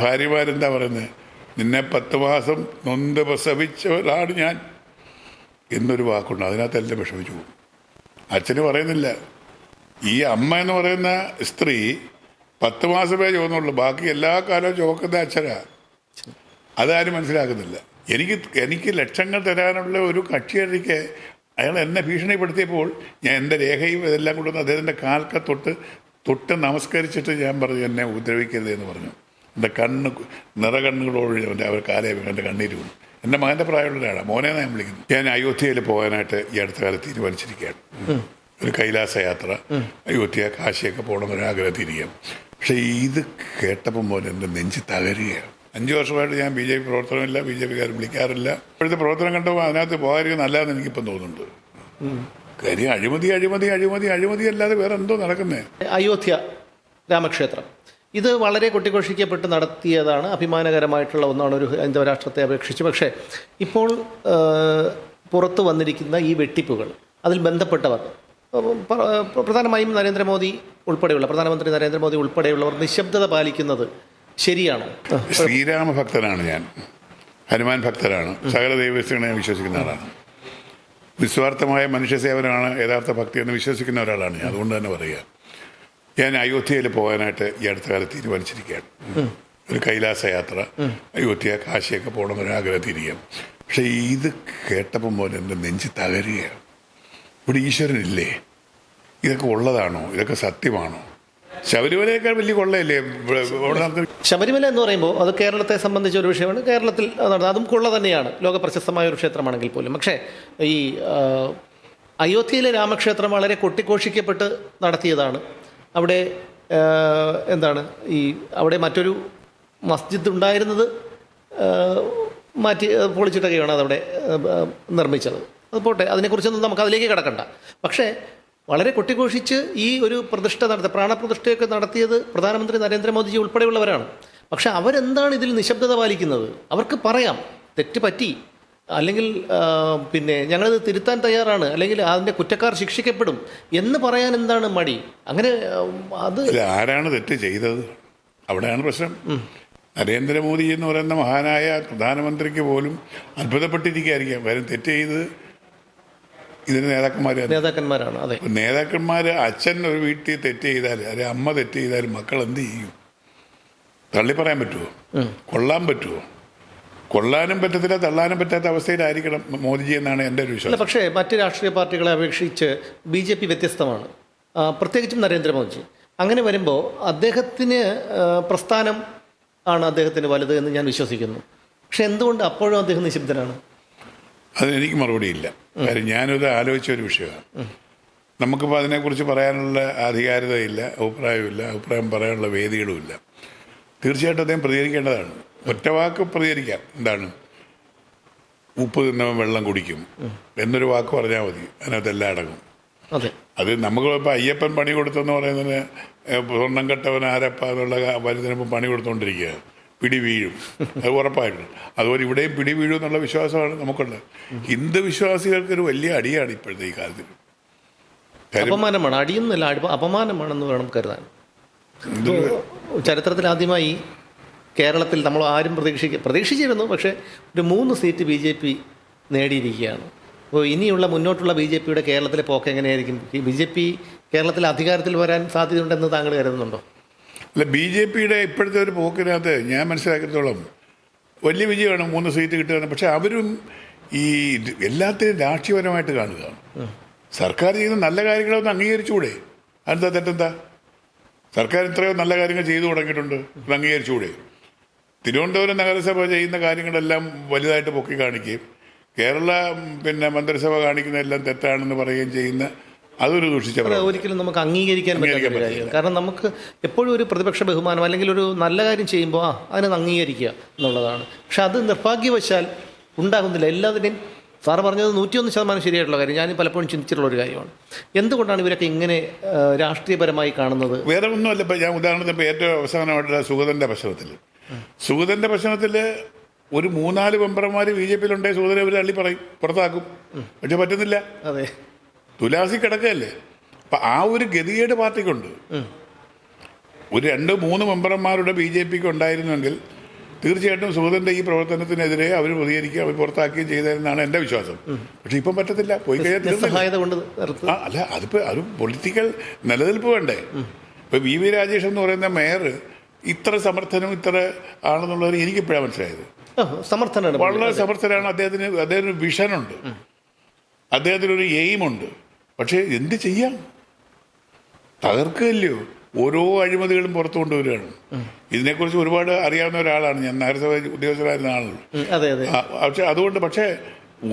ഭാര്യമാരെന്താ പറയുന്നത്, നിന്നെ 10 മാസം നൊന്ത് പ്രസവിച്ചവരാണ് ഞാൻ എന്നൊരു വാക്കുണ്ട്. അതിനകത്ത് എല്ലാം വിഷമിച്ചു പോകും. അച്ഛന് പറയുന്നില്ല. ഈ അമ്മ എന്ന് പറയുന്ന സ്ത്രീ 10 മാസമേ ചോന്നുള്ളൂ, ബാക്കി എല്ലാ കാലവും ചുവക്കുന്ന അച്ഛനാ. അതാരും മനസ്സിലാക്കുന്നില്ല. എനിക്ക് ലക്ഷങ്ങൾ തരാനുള്ള ഒരു കക്ഷിയായിരിക്കെ അയാൾ എന്നെ ഭീഷണിപ്പെടുത്തിയപ്പോൾ ഞാൻ എൻ്റെ രേഖയും ഇതെല്ലാം കൊണ്ടുവന്ന് അദ്ദേഹത്തിൻ്റെ കാൽക്ക തൊട്ട് നമസ്കരിച്ചിട്ട് ഞാൻ പറഞ്ഞു, എന്നെ ഉപദ്രവിക്കരുത് എന്ന് പറഞ്ഞു. എൻ്റെ നിറകണ്ണുകളോട് അവർ കാലേ എൻ്റെ കണ്ണീര് വീണു. എൻ്റെ മകൻ്റെ പ്രായമുള്ള ഒരാളാണ്, മോനെ ഞാൻ വിളിക്കുന്നു. ഞാൻ അയോധ്യയിൽ പോകാനായിട്ട് ഈ അടുത്ത കാലത്ത് തീരുമാനിച്ചിരിക്കുകയാണ്. ഒരു കൈലാസ യാത്ര, അയോധ്യ കാശിയൊക്കെ പോകണമെന്നൊരു ആഗ്രഹത്തിരിക്കുകയാണ്. പക്ഷേ ഇത് കേട്ടപ്പം പോലെ എൻ്റെ നെഞ്ച് തകരുകയാണ്. 5 വർഷമായിട്ട് ഞാൻ BJP പ്രവർത്തനമില്ല, BJPക്കാരും വിളിക്കാറില്ല. ഇപ്പോഴത്തെ പ്രവർത്തനം കണ്ടപ്പോൾ അതിനകത്ത് പോകാതിരിക്കും നല്ലതെന്ന് എനിക്കിപ്പം തോന്നുന്നുണ്ട്. കാര്യം അഴിമതി അല്ലാതെ വേറെ എന്തോ നടക്കുന്നേ. അയോധ്യ രാമക്ഷേത്രം ഇത് വളരെ കൊട്ടിഘോഷിക്കപ്പെട്ട് നടത്തിയതാണ്, അഭിമാനകരമായിട്ടുള്ള ഒന്നാണ് ഒരു ഹൈന്ദവ രാഷ്ട്രത്തെ അപേക്ഷിച്ച്. പക്ഷേ ഇപ്പോൾ പുറത്തു വന്നിരിക്കുന്ന ഈ വെട്ടിപ്പുകൾ, അതിൽ ബന്ധപ്പെട്ടവർ പ്രധാനമായും പ്രധാനമന്ത്രി നരേന്ദ്രമോദി ഉൾപ്പെടെയുള്ളവർ നിശബ്ദത പാലിക്കുന്നത് ശരിയാണോ? ശ്രീരാമ ഭക്തനാണ് ഞാൻ, ഹനുമാൻ ഭക്തരാണ്, സകല ദൈവങ്ങളെ വിശ്വസിക്കുന്ന ആളാണ്. നിസ്വാർത്ഥമായ മനുഷ്യസേവനമാണ് യഥാർത്ഥ ഭക്തി എന്ന് വിശ്വസിക്കുന്ന ഒരാളാണ് ഞാൻ. അതുകൊണ്ട് തന്നെ പറയുക, ഞാൻ അയോധ്യയിൽ പോകാനായിട്ട് ഈ അടുത്ത കാലത്ത് തീരുമാനിച്ചിരിക്കുകയാണ്. ഒരു കൈലാസ യാത്ര, അയോധ്യ കാശിയൊക്കെ പോകണമെന്നൊരു ആഗ്രഹത്തിരിക്കുകയാണ്. പക്ഷേ ഇത് കേട്ടപ്പം പോലെ എൻ്റെ നെഞ്ച് തകരുകയാണ്. ഇവിടെ ഈശ്വരനില്ലേ? ഇതൊക്കെ ഉള്ളതാണോ? ഇതൊക്കെ സത്യമാണോ? ശബരിമലയേക്കാൾ വലിയ കൊള്ളയല്ലേ ശബരിമല എന്ന് പറയുമ്പോൾ അത് കേരളത്തെ സംബന്ധിച്ച ഒരു വിഷയമാണ്. കേരളത്തിൽ അതും കൊള്ള തന്നെയാണ്, ലോക പ്രശസ്തമായ ഒരു ക്ഷേത്രമാണെങ്കിൽ പോലും. പക്ഷേ ഈ അയോധ്യയിലെ രാമക്ഷേത്രം വളരെ കൊട്ടിഘോഷിക്കപ്പെട്ട് നടത്തിയതാണ്. അവിടെ അവിടെ മറ്റൊരു മസ്ജിദ് ഉണ്ടായിരുന്നത് പൊളിച്ചിട്ടൊക്കെയാണ് അതവിടെ നിർമ്മിച്ചത്. അത് പോട്ടെ, അതിനെക്കുറിച്ചൊന്നും നമുക്ക് അതിലേക്ക് കിടക്കണ്ട. പക്ഷേ വളരെ കൊട്ടിഘോഷിച്ച് ഈ ഒരു പ്രാണപ്രതിഷ്ഠയൊക്കെ നടത്തിയത് പ്രധാനമന്ത്രി നരേന്ദ്രമോദിജി ഉൾപ്പെടെയുള്ളവരാണ്. പക്ഷെ അവരെന്താണ് ഇതിൽ നിശബ്ദത പാലിക്കുന്നത്? അവർക്ക് പറയാം തെറ്റ് പറ്റി, അല്ലെങ്കിൽ ഞങ്ങളിത് തിരുത്താൻ തയ്യാറാണ്, അല്ലെങ്കിൽ അതിൻ്റെ കുറ്റക്കാർ ശിക്ഷിക്കപ്പെടും എന്ന് പറയാൻ എന്താണ് മടി? അങ്ങനെ അത് ആരാണ് തെറ്റ് ചെയ്തത്? അവിടെയാണ് പ്രശ്നം. നരേന്ദ്രമോദി എന്ന് പറയുന്ന മഹാനായ പ്രധാനമന്ത്രിക്ക് പോലും അത്ഭുതപ്പെട്ടിരിക്കുകയായിരിക്കാം. കാര്യം തെറ്റ് ചെയ്ത് ഇതിന് നേതാക്കന്മാരാണ്. അതെ, നേതാക്കന്മാർ. അച്ഛൻ ഒരു വീട്ടിൽ തെറ്റ് ചെയ്താൽ, അല്ലെങ്കിൽ അമ്മ തെറ്റ് ചെയ്താൽ മക്കൾ എന്ത് ചെയ്യും? തള്ളി പറയാൻ പറ്റുമോ? കൊള്ളാൻ പറ്റുമോ? കൊള്ളാനും പറ്റത്തില്ല, തള്ളാനും പറ്റാത്ത അവസ്ഥയിലായിരിക്കണം മോദിജി എന്നാണ് എൻ്റെ ഒരു വിശ്വാസം. പക്ഷേ മറ്റ് രാഷ്ട്രീയ പാർട്ടികളെ അപേക്ഷിച്ച് BJP വ്യത്യസ്തമാണ്, പ്രത്യേകിച്ചും നരേന്ദ്രമോദിജി. അങ്ങനെ വരുമ്പോൾ അദ്ദേഹത്തിന് പ്രസ്ഥാനം ആണ് അദ്ദേഹത്തിന് വലുത് എന്ന് ഞാൻ വിശ്വസിക്കുന്നു. പക്ഷെ എന്തുകൊണ്ട് അപ്പോഴും അദ്ദേഹം നിശബ്ദനാണ്? അതിനെനിക്ക് മറുപടിയില്ല. കാര്യം ഞാനത് ആലോചിച്ച ഒരു വിഷയമാണ്. നമുക്കിപ്പോൾ അതിനെക്കുറിച്ച് പറയാനുള്ള അധികാരതയില്ല, അഭിപ്രായം പറയാനുള്ള വേദികളുമില്ല. തീർച്ചയായിട്ടും അദ്ദേഹം പ്രതികരിക്കേണ്ടതാണ്. ഒറ്റവാക്ക് പ്രതികരിക്കാം. എന്താണ്? ഉപ്പ് തിന്നവൻ വെള്ളം കുടിക്കും എന്നൊരു വാക്ക് പറഞ്ഞാൽ മതി, അതിനകത്തെല്ലാം അടങ്ങും. അത് നമുക്കിപ്പോൾ അയ്യപ്പൻ പണി കൊടുത്തെന്ന് പറയുന്നതിന് സ്വർണ്ണം കെട്ടവൻ ആരപ്പ എന്നുള്ള വരുന്നതിനിപ്പോൾ പണി കൊടുത്തുകൊണ്ടിരിക്കുക. പിടി വീഴും, അത് ഉറപ്പായിട്ടും. അതുപോലെ ഇവിടെയും പിടി വീഴും എന്നുള്ള വിശ്വാസമാണ് നമുക്കുള്ളത്. ഹിന്ദു വിശ്വാസികൾക്കൊരു വലിയ അടിയാണ് ഇപ്പോഴത്തെ ഈ കാലത്തിൽ. അപമാനമാണ്, അടിയൊന്നുമില്ല, അപമാനമാണെന്ന് വേണം കരുതാൻ. ചരിത്രത്തിൽ ആദ്യമായി കേരളത്തിൽ നമ്മൾ ആരും പ്രതീക്ഷിച്ചിരുന്നു, പക്ഷേ ഒരു 3 സീറ്റ് BJP നേടിയിരിക്കുകയാണ്. അപ്പോൾ ഇനിയുള്ള മുന്നോട്ടുള്ള BJPയുടെ കേരളത്തിലെ പോക്ക് എങ്ങനെയായിരിക്കും? BJP കേരളത്തിൽ അധികാരത്തിൽ വരാൻ സാധ്യതയുണ്ടെന്ന് താങ്കൾ കരുതുന്നുണ്ടോ? അല്ല, BJPയുടെ ഇപ്പോഴത്തെ ഒരു പോക്കിനകത്ത് ഞാൻ മനസ്സിലാക്കിയത്തോളം വലിയ വിജയമാണ് 3 സീറ്റ് കിട്ടുകയാണ്. പക്ഷെ അവരും ഈ എല്ലാത്തിനും രാഷ്ട്രീയപരമായിട്ട് കാണുകയാണ്. സർക്കാർ ചെയ്യുന്ന നല്ല കാര്യങ്ങളൊന്നും അംഗീകരിച്ചുകൂടെ? അതെന്താ തെറ്റെന്താ? സർക്കാർ ഇത്രയോ നല്ല കാര്യങ്ങൾ ചെയ്തു തുടങ്ങിയിട്ടുണ്ട്, അത് അംഗീകരിച്ചുകൂടെ? തിരുവനന്തപുരം നഗരസഭ ചെയ്യുന്ന കാര്യങ്ങളെല്ലാം വലുതായിട്ട് പൊക്കി കാണിക്കുകയും കേരള മന്ത്രിസഭ കാണിക്കുന്നതെല്ലാം തെറ്റാണെന്ന് പറയുകയും ചെയ്യുന്ന അതൊരു ദൂഷിച്ച ഒരിക്കലും നമുക്ക് അംഗീകരിക്കാൻ പറ്റില്ല. കാരണം നമുക്ക് എപ്പോഴും ഒരു പ്രതിപക്ഷ ബഹുമാനം, അല്ലെങ്കിൽ ഒരു നല്ല കാര്യം ചെയ്യുമ്പോൾ അതിനെ അംഗീകരിക്കുക എന്നുള്ളതാണ്. പക്ഷെ അത് നിർഭാഗ്യവശാൽ ഉണ്ടാകുന്നില്ല. എല്ലാത്തിനെയും സാറ് പറഞ്ഞത് 101% ശരിയായിട്ടുള്ള കാര്യം. ഞാൻ പലപ്പോഴും ചിന്തിച്ചിട്ടുള്ള ഒരു കാര്യമാണ്. എന്തുകൊണ്ടാണ് ഇവരൊക്കെ ഇങ്ങനെ രാഷ്ട്രീയപരമായി കാണുന്നത്? വേറെ ഒന്നുമല്ല. ഇപ്പം ഞാൻ ഉദാഹരണത്തിന് ഇപ്പോൾ ഏറ്റവും അവസാനമായിട്ടുള്ള സുഗതൻ്റെ പ്രശ്നത്തിൽ ഒരു 3-4 മെമ്പർമാർ BJPയിലുണ്ടെങ്കിൽ സുഗതനെ അവർ തള്ളി പറയും, പുറത്താക്കും. പക്ഷെ പറ്റുന്നില്ല. അതെ, തുലാസി കിടക്കുകയല്ലേ. അപ്പം ആ ഒരു ഗതികേട് പാർട്ടിക്കുണ്ട്. ഒരു 2-3 മെമ്പർമാരുടെ BJPക്ക് ഉണ്ടായിരുന്നെങ്കിൽ തീർച്ചയായിട്ടും സുഗതൻ്റെ ഈ പ്രവർത്തനത്തിനെതിരെ അവർ പ്രതികരിക്കുകയും അവർ പുറത്താക്കുകയും ചെയ്തതെന്നാണ് എൻ്റെ വിശ്വാസം. പക്ഷെ ഇപ്പം പറ്റത്തില്ല, പോയി കഴിഞ്ഞാൽ അല്ല, അതിപ്പോൾ അത് പൊളിറ്റിക്കൽ നിലനിൽപ്പ് വേണ്ടേ. ഇപ്പം VV രാജേഷ് എന്ന് പറയുന്ന മേയർ ഇത്ര സമർത്ഥനും ഇത്ര ആണെന്നുള്ളത് എനിക്കിപ്പോഴാണ് മനസ്സിലായത്. വളരെ സമർത്ഥനാണ്. അദ്ദേഹത്തിന് വിഷനുണ്ട്, അദ്ദേഹത്തിനൊരു എയിമുണ്ട്. പക്ഷേ എന്ത് ചെയ്യാം, തകർക്കുകയല്ലയോ. ഓരോ അഴിമതികളും പുറത്തു കൊണ്ടുവരികയാണ്. ഇതിനെക്കുറിച്ച് ഒരുപാട് അറിയാവുന്ന ഒരാളാണ് ഞാൻ, നഗരസഭ ഉദ്യോഗസ്ഥരായിരുന്ന ആളാണ്. അതുകൊണ്ട് പക്ഷേ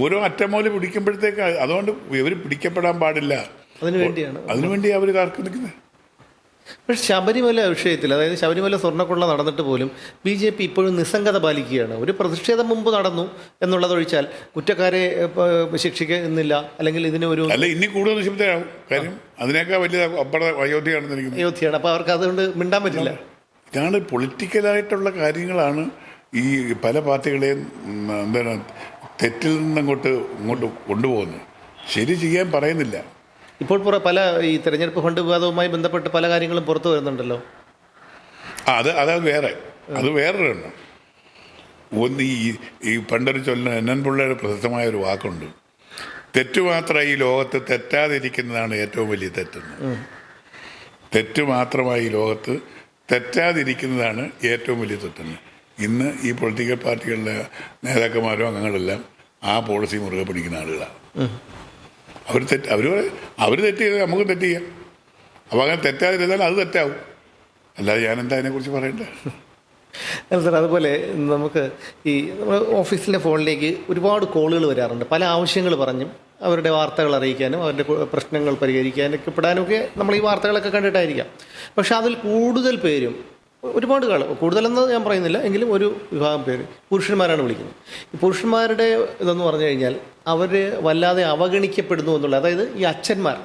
ഓരോ അറ്റമൂല പിടിക്കുമ്പോഴത്തേക്ക് അതുകൊണ്ട് ഇവർ പിടിക്കപ്പെടാൻ പാടില്ല, അതിനുവേണ്ടി അവർ കാർക്ക് നിൽക്കുന്നത്. പക്ഷെ ശബരിമല വിഷയത്തിൽ, അതായത് ശബരിമല സ്വർണ്ണക്കൊള്ള നടന്നിട്ട് പോലും BJP ഇപ്പോഴും നിസ്സംഗത പാലിക്കുകയാണ്. ഒരു പ്രതിഷേധം മുമ്പ് നടന്നു എന്നുള്ളതൊഴിച്ചാൽ കുറ്റക്കാരെ ശിക്ഷിക്കുന്നില്ല, അല്ലെങ്കിൽ ഇതിന് ഒരു അല്ല ഇനി കൂടുതൽ നിശബ്ദയാവും. കാര്യം അതിനേക്കാൾ വലിയ അയോധ്യയാണ്. അപ്പോൾ അവർക്ക് അതുകൊണ്ട് മിണ്ടാൻ പറ്റില്ല. ഇതാണ് പൊളിറ്റിക്കലായിട്ടുള്ള കാര്യങ്ങളാണ് ഈ പല പാർട്ടികളെയും എന്താണ് തെറ്റിൽ നിന്നങ്ങോട്ട് കൊണ്ടുപോകുന്നത്. ശരി ചെയ്യാൻ പറയുന്നില്ല. ഇപ്പോൾ പല ഈ തെരഞ്ഞെടുപ്പ് ഫണ്ട് വിവാദവുമായി ബന്ധപ്പെട്ട് പല കാര്യങ്ങളും പുറത്തു വരുന്നുണ്ടല്ലോ. അത് വേറൊരെണ്ണം. ഒന്ന് ഈ പണ്ടൊരു NN പിള്ളയുടെ പ്രസിദ്ധമായൊരു വാക്കുണ്ട്, തെറ്റു മാത്രമായി ഈ ലോകത്ത് തെറ്റാതിരിക്കുന്നതാണ് ഏറ്റവും വലിയ തെറ്റെന്ന്. തെറ്റു മാത്രമായി ഈ ലോകത്ത് തെറ്റാതിരിക്കുന്നതാണ് ഏറ്റവും വലിയ തെറ്റെന്ന്. ഇന്ന് ഈ പൊളിറ്റിക്കൽ പാർട്ടികളുടെ നേതാക്കന്മാരും അംഗങ്ങളെല്ലാം ആ പോളിസി മുറുകെ പിടിക്കുന്ന ആളുകളാണ്. അവർ തെറ്റ് ചെയ്താൽ നമുക്ക് തെറ്റ് ചെയ്യാം. അപ്പോൾ അങ്ങനെ തെറ്റാതിരുന്നാൽ അത് തെറ്റാവും. അല്ലാതെ ഞാനെന്താ അതിനെക്കുറിച്ച് പറയണ്ടേ. അല്ല സാർ, അതുപോലെ നമുക്ക് ഈ നമ്മുടെ ഓഫീസിൻ്റെ ഫോണിലേക്ക് ഒരുപാട് കോളുകൾ വരാറുണ്ട്. പല ആവശ്യങ്ങൾ പറഞ്ഞും അവരുടെ വാർത്തകൾ അറിയിക്കാനും അവരുടെ പ്രശ്നങ്ങൾ പരിഹരിക്കാനൊക്കെ പെടാനൊക്കെ നമ്മൾ ഈ വാർത്തകളൊക്കെ കണ്ടിട്ടായിരിക്കാം. പക്ഷെ അതിൽ കൂടുതൽ പേരും ഒരുപാട് കൂടുതലെന്ന് ഞാൻ പറയുന്നില്ല, എങ്കിലും ഒരു വിഭാഗം പേര് പുരുഷന്മാരാണ് വിളിക്കുന്നത്. ഈ പുരുഷന്മാരുടെ ഇതെന്ന് പറഞ്ഞു കഴിഞ്ഞാൽ അവർ വല്ലാതെ അവഗണിക്കപ്പെടുന്നു എന്നുള്ളത്. അതായത് ഈ അച്ഛന്മാർ,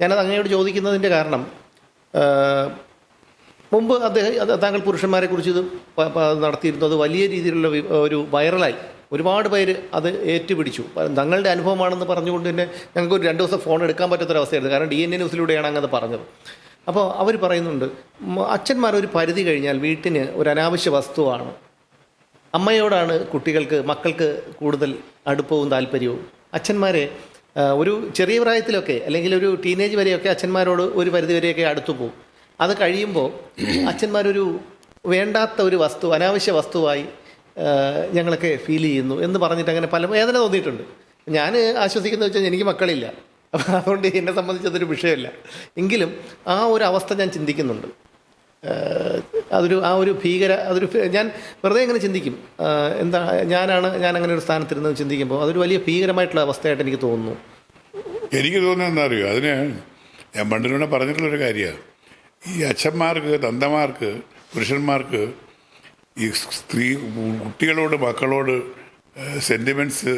ഞാനത് അങ്ങയോട് ചോദിക്കുന്നതിൻ്റെ കാരണം, മുമ്പ് താങ്കൾ പുരുഷന്മാരെ കുറിച്ച് ഇത് നടത്തിയിരുന്നു. അത് വലിയ രീതിയിലുള്ള ഒരു വൈറലായി, ഒരുപാട് പേര് അത് ഏറ്റുപിടിച്ചു. തങ്ങളുടെ അനുഭവമാണെന്ന് പറഞ്ഞുകൊണ്ട് തന്നെ ഞങ്ങൾക്ക് ഒരു 2 ദിവസം ഫോൺ എടുക്കാൻ പറ്റാത്തൊരവസ്ഥയായിരുന്നു. കാരണം DNA ന്യൂസിലൂടെയാണ് അങ്ങനെ പറഞ്ഞത്. അപ്പോൾ അവർ പറയുന്നുണ്ട്, അച്ഛന്മാരൊരു പരിധി കഴിഞ്ഞാൽ വീട്ടിന് ഒരു അനാവശ്യ വസ്തുവാണ്. അമ്മയോടാണ് മക്കൾക്ക് കൂടുതൽ അടുപ്പവും താല്പര്യവും. അച്ഛന്മാരെ ഒരു ചെറിയ പ്രായത്തിലൊക്കെ അല്ലെങ്കിൽ ഒരു ടീനേജ് വരെയൊക്കെ അച്ഛന്മാരോട് ഒരു പരിധി വരെയൊക്കെ അടുത്തു പോകും. അത് കഴിയുമ്പോൾ അച്ഛന്മാരൊരു വേണ്ടാത്ത ഒരു വസ്തു, അനാവശ്യ വസ്തുവായി ഞങ്ങളൊക്കെ ഫീൽ ചെയ്യുന്നു എന്ന് പറഞ്ഞിട്ട് അങ്ങനെ പല വേദന തോന്നിയിട്ടുണ്ട്. ഞാൻ ആശ്വസിക്കുന്നത് വെച്ചാൽ എനിക്ക് മക്കളില്ല, അപ്പം അതുകൊണ്ട് എന്നെ സംബന്ധിച്ചതൊരു വിഷയമല്ല. എങ്കിലും ആ ഒരു അവസ്ഥ ഞാൻ ചിന്തിക്കുന്നുണ്ട്. ഞാൻ വെറുതെ ഇങ്ങനെ ചിന്തിക്കും, ഞാൻ അങ്ങനെ ഒരു സ്ഥാനത്തിരുന്ന് ചിന്തിക്കുമ്പോൾ അതൊരു വലിയ ഭീകരമായിട്ടുള്ള അവസ്ഥയായിട്ട് എനിക്ക് തോന്നുന്നു. എനിക്ക് തോന്നുന്നത് എന്താ അറിയോ, അതിന് ഞാൻ പണ്ടിലൂടെ പറഞ്ഞിട്ടുള്ളൊരു കാര്യമാണ്. ഈ അച്ഛന്മാർക്ക്, തന്തമാർക്ക്, പുരുഷന്മാർക്ക് ഈ കുട്ടികളോട് മക്കളോട് സെൻറ്റിമെൻറ്റ്സ്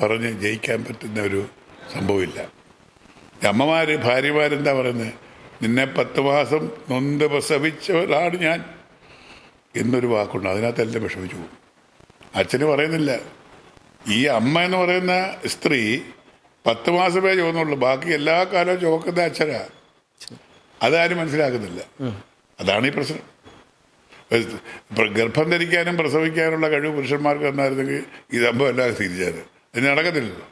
പറഞ്ഞ് ജയിക്കാൻ പറ്റുന്ന ഒരു സംഭവമില്ല. ഭാര്യമാരെന്താ പറയുന്നത്, നിന്നെ 10 മാസം നൊന്ത് പ്രസവിച്ചവരാണ് ഞാൻ എന്നൊരു വാക്കുണ്ട്. അതിനകത്തെല്ലാം വിഷമിച്ചു പോകും. അച്ഛന് പറയുന്നില്ല. ഈ അമ്മ എന്ന് പറയുന്ന സ്ത്രീ 10 മാസമേ ചോന്നുള്ളൂ, ബാക്കി എല്ലാ കാലവും ചോക്കുന്ന അച്ഛനാ. അതാരും മനസ്സിലാക്കുന്നില്ല. അതാണ് ഈ പ്രശ്നം. ഗർഭം ധരിക്കാനും പ്രസവിക്കാനുള്ള കഴിവ് പുരുഷന്മാർക്ക് വന്നായിരുന്നെങ്കിൽ ഈ സംഭവം എല്ലാം തിരിച്ചാൽ ഇത് നടക്കത്തില്ലല്ലോ.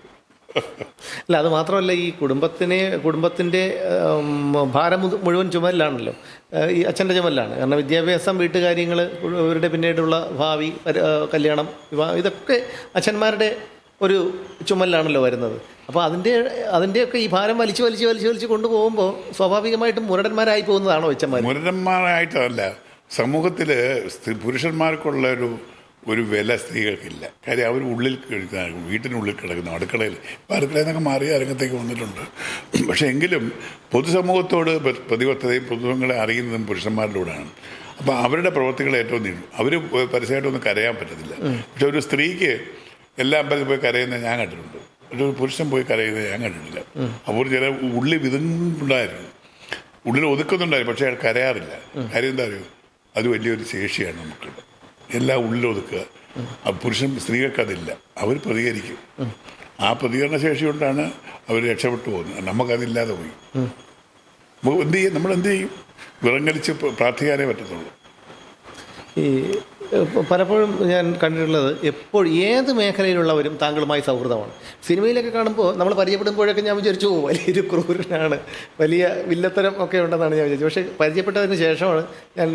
അല്ല, അത് മാത്രമല്ല, ഈ കുടുംബത്തിൻ്റെ ഭാരം മുഴുവൻ ചുമലിലാണല്ലോ, ഈ അച്ഛൻ്റെ ചുമലിലാണ്. കാരണം വിദ്യാഭ്യാസം, വീട്ടുകാര്യങ്ങൾ, ഇവരുടെ പിന്നീടുള്ള ഭാവി, കല്യാണം, വിവാഹം, ഇതൊക്കെ അച്ഛന്മാരുടെ ഒരു ചുമലിലാണല്ലോ വരുന്നത്. അപ്പോൾ അതിൻ്റെയൊക്കെ ഈ ഭാരം വലിച്ച് കൊണ്ടുപോകുമ്പോൾ സ്വാഭാവികമായിട്ടും മുരടന്മാരായി പോകുന്നതാണോ അച്ഛന്മാർ? മുരടന്മാരായിട്ടല്ല, സമൂഹത്തിൽ പുരുഷന്മാർക്കുള്ള ഒരു വില സ്ത്രീകൾക്കില്ല. കാര്യം അവർ വീട്ടിനുള്ളിൽ കിടക്കുന്നു, അടുക്കളയിൽ. ഇപ്പോൾ അടുക്കളയിൽ നിന്നൊക്കെ മാറിയ രംഗത്തേക്ക് വന്നിട്ടുണ്ട്. പക്ഷേ എങ്കിലും പൊതുസമൂഹത്തോട് പ്രതിബദ്ധതയും പൊതുജനങ്ങളെ അറിയുന്നതും പുരുഷന്മാരിലൂടെയാണ്. അപ്പോൾ അവരുടെ പ്രവൃത്തികൾ ഏറ്റവും നീളും. അവർ പരസ്യമായിട്ടൊന്നും കരയാൻ പറ്റത്തില്ല. പക്ഷെ ഒരു സ്ത്രീക്ക് എല്ലാ അമ്പലത്തിൽ പോയി കരയുന്നത് ഞാൻ കണ്ടിട്ടുണ്ട്, ഒരു പുരുഷൻ പോയി കരയുന്നത് ഞാൻ കണ്ടിട്ടില്ല. അപ്പോൾ ചില ഉള്ളിൽ വിതുണ്ടായിരുന്നു, ഉള്ളിൽ ഒതുക്കുന്നുണ്ടായിരുന്നു, പക്ഷേ അയാൾ കരയാറില്ല. കാര്യം എന്താ അറിയോ, അത് വലിയൊരു ശേഷിയാണ് നമുക്ക്. എല്ലാം ഉള്ളിലൊതുക്കുക. സ്ത്രീകൾക്ക് അതില്ല, അവർ പ്രതികരിക്കും. ആ പ്രതികരണ ശേഷി കൊണ്ടാണ് അവർ രക്ഷപ്പെട്ടു പോകുന്നത്. നമുക്കതില്ലാതെ പോയി. എന്ത് ചെയ്യും, നമ്മൾ എന്ത് ചെയ്യും? വിറങ്ങലിച്ച് പ്രാർത്ഥിക്കാനേ പറ്റത്തുള്ളൂ. ഈ പലപ്പോഴും ഞാൻ കണ്ടിട്ടുള്ളത് ഏത് മേഖലയിലുള്ളവരും താങ്കളുമായി സൗഹൃദമാണ്. സിനിമയിലൊക്കെ കാണുമ്പോൾ നമ്മൾ പരിചയപ്പെടുമ്പോഴൊക്കെ ഞാൻ വിചാരിച്ചു വലിയൊരു ക്രൂരനാണ്, വലിയ വില്ലത്തരം ഒക്കെ ഉണ്ടെന്നാണ് ഞാൻ വിചാരിച്ചത്. പക്ഷേ പരിചയപ്പെട്ടതിന് ശേഷമാണ് ഞാൻ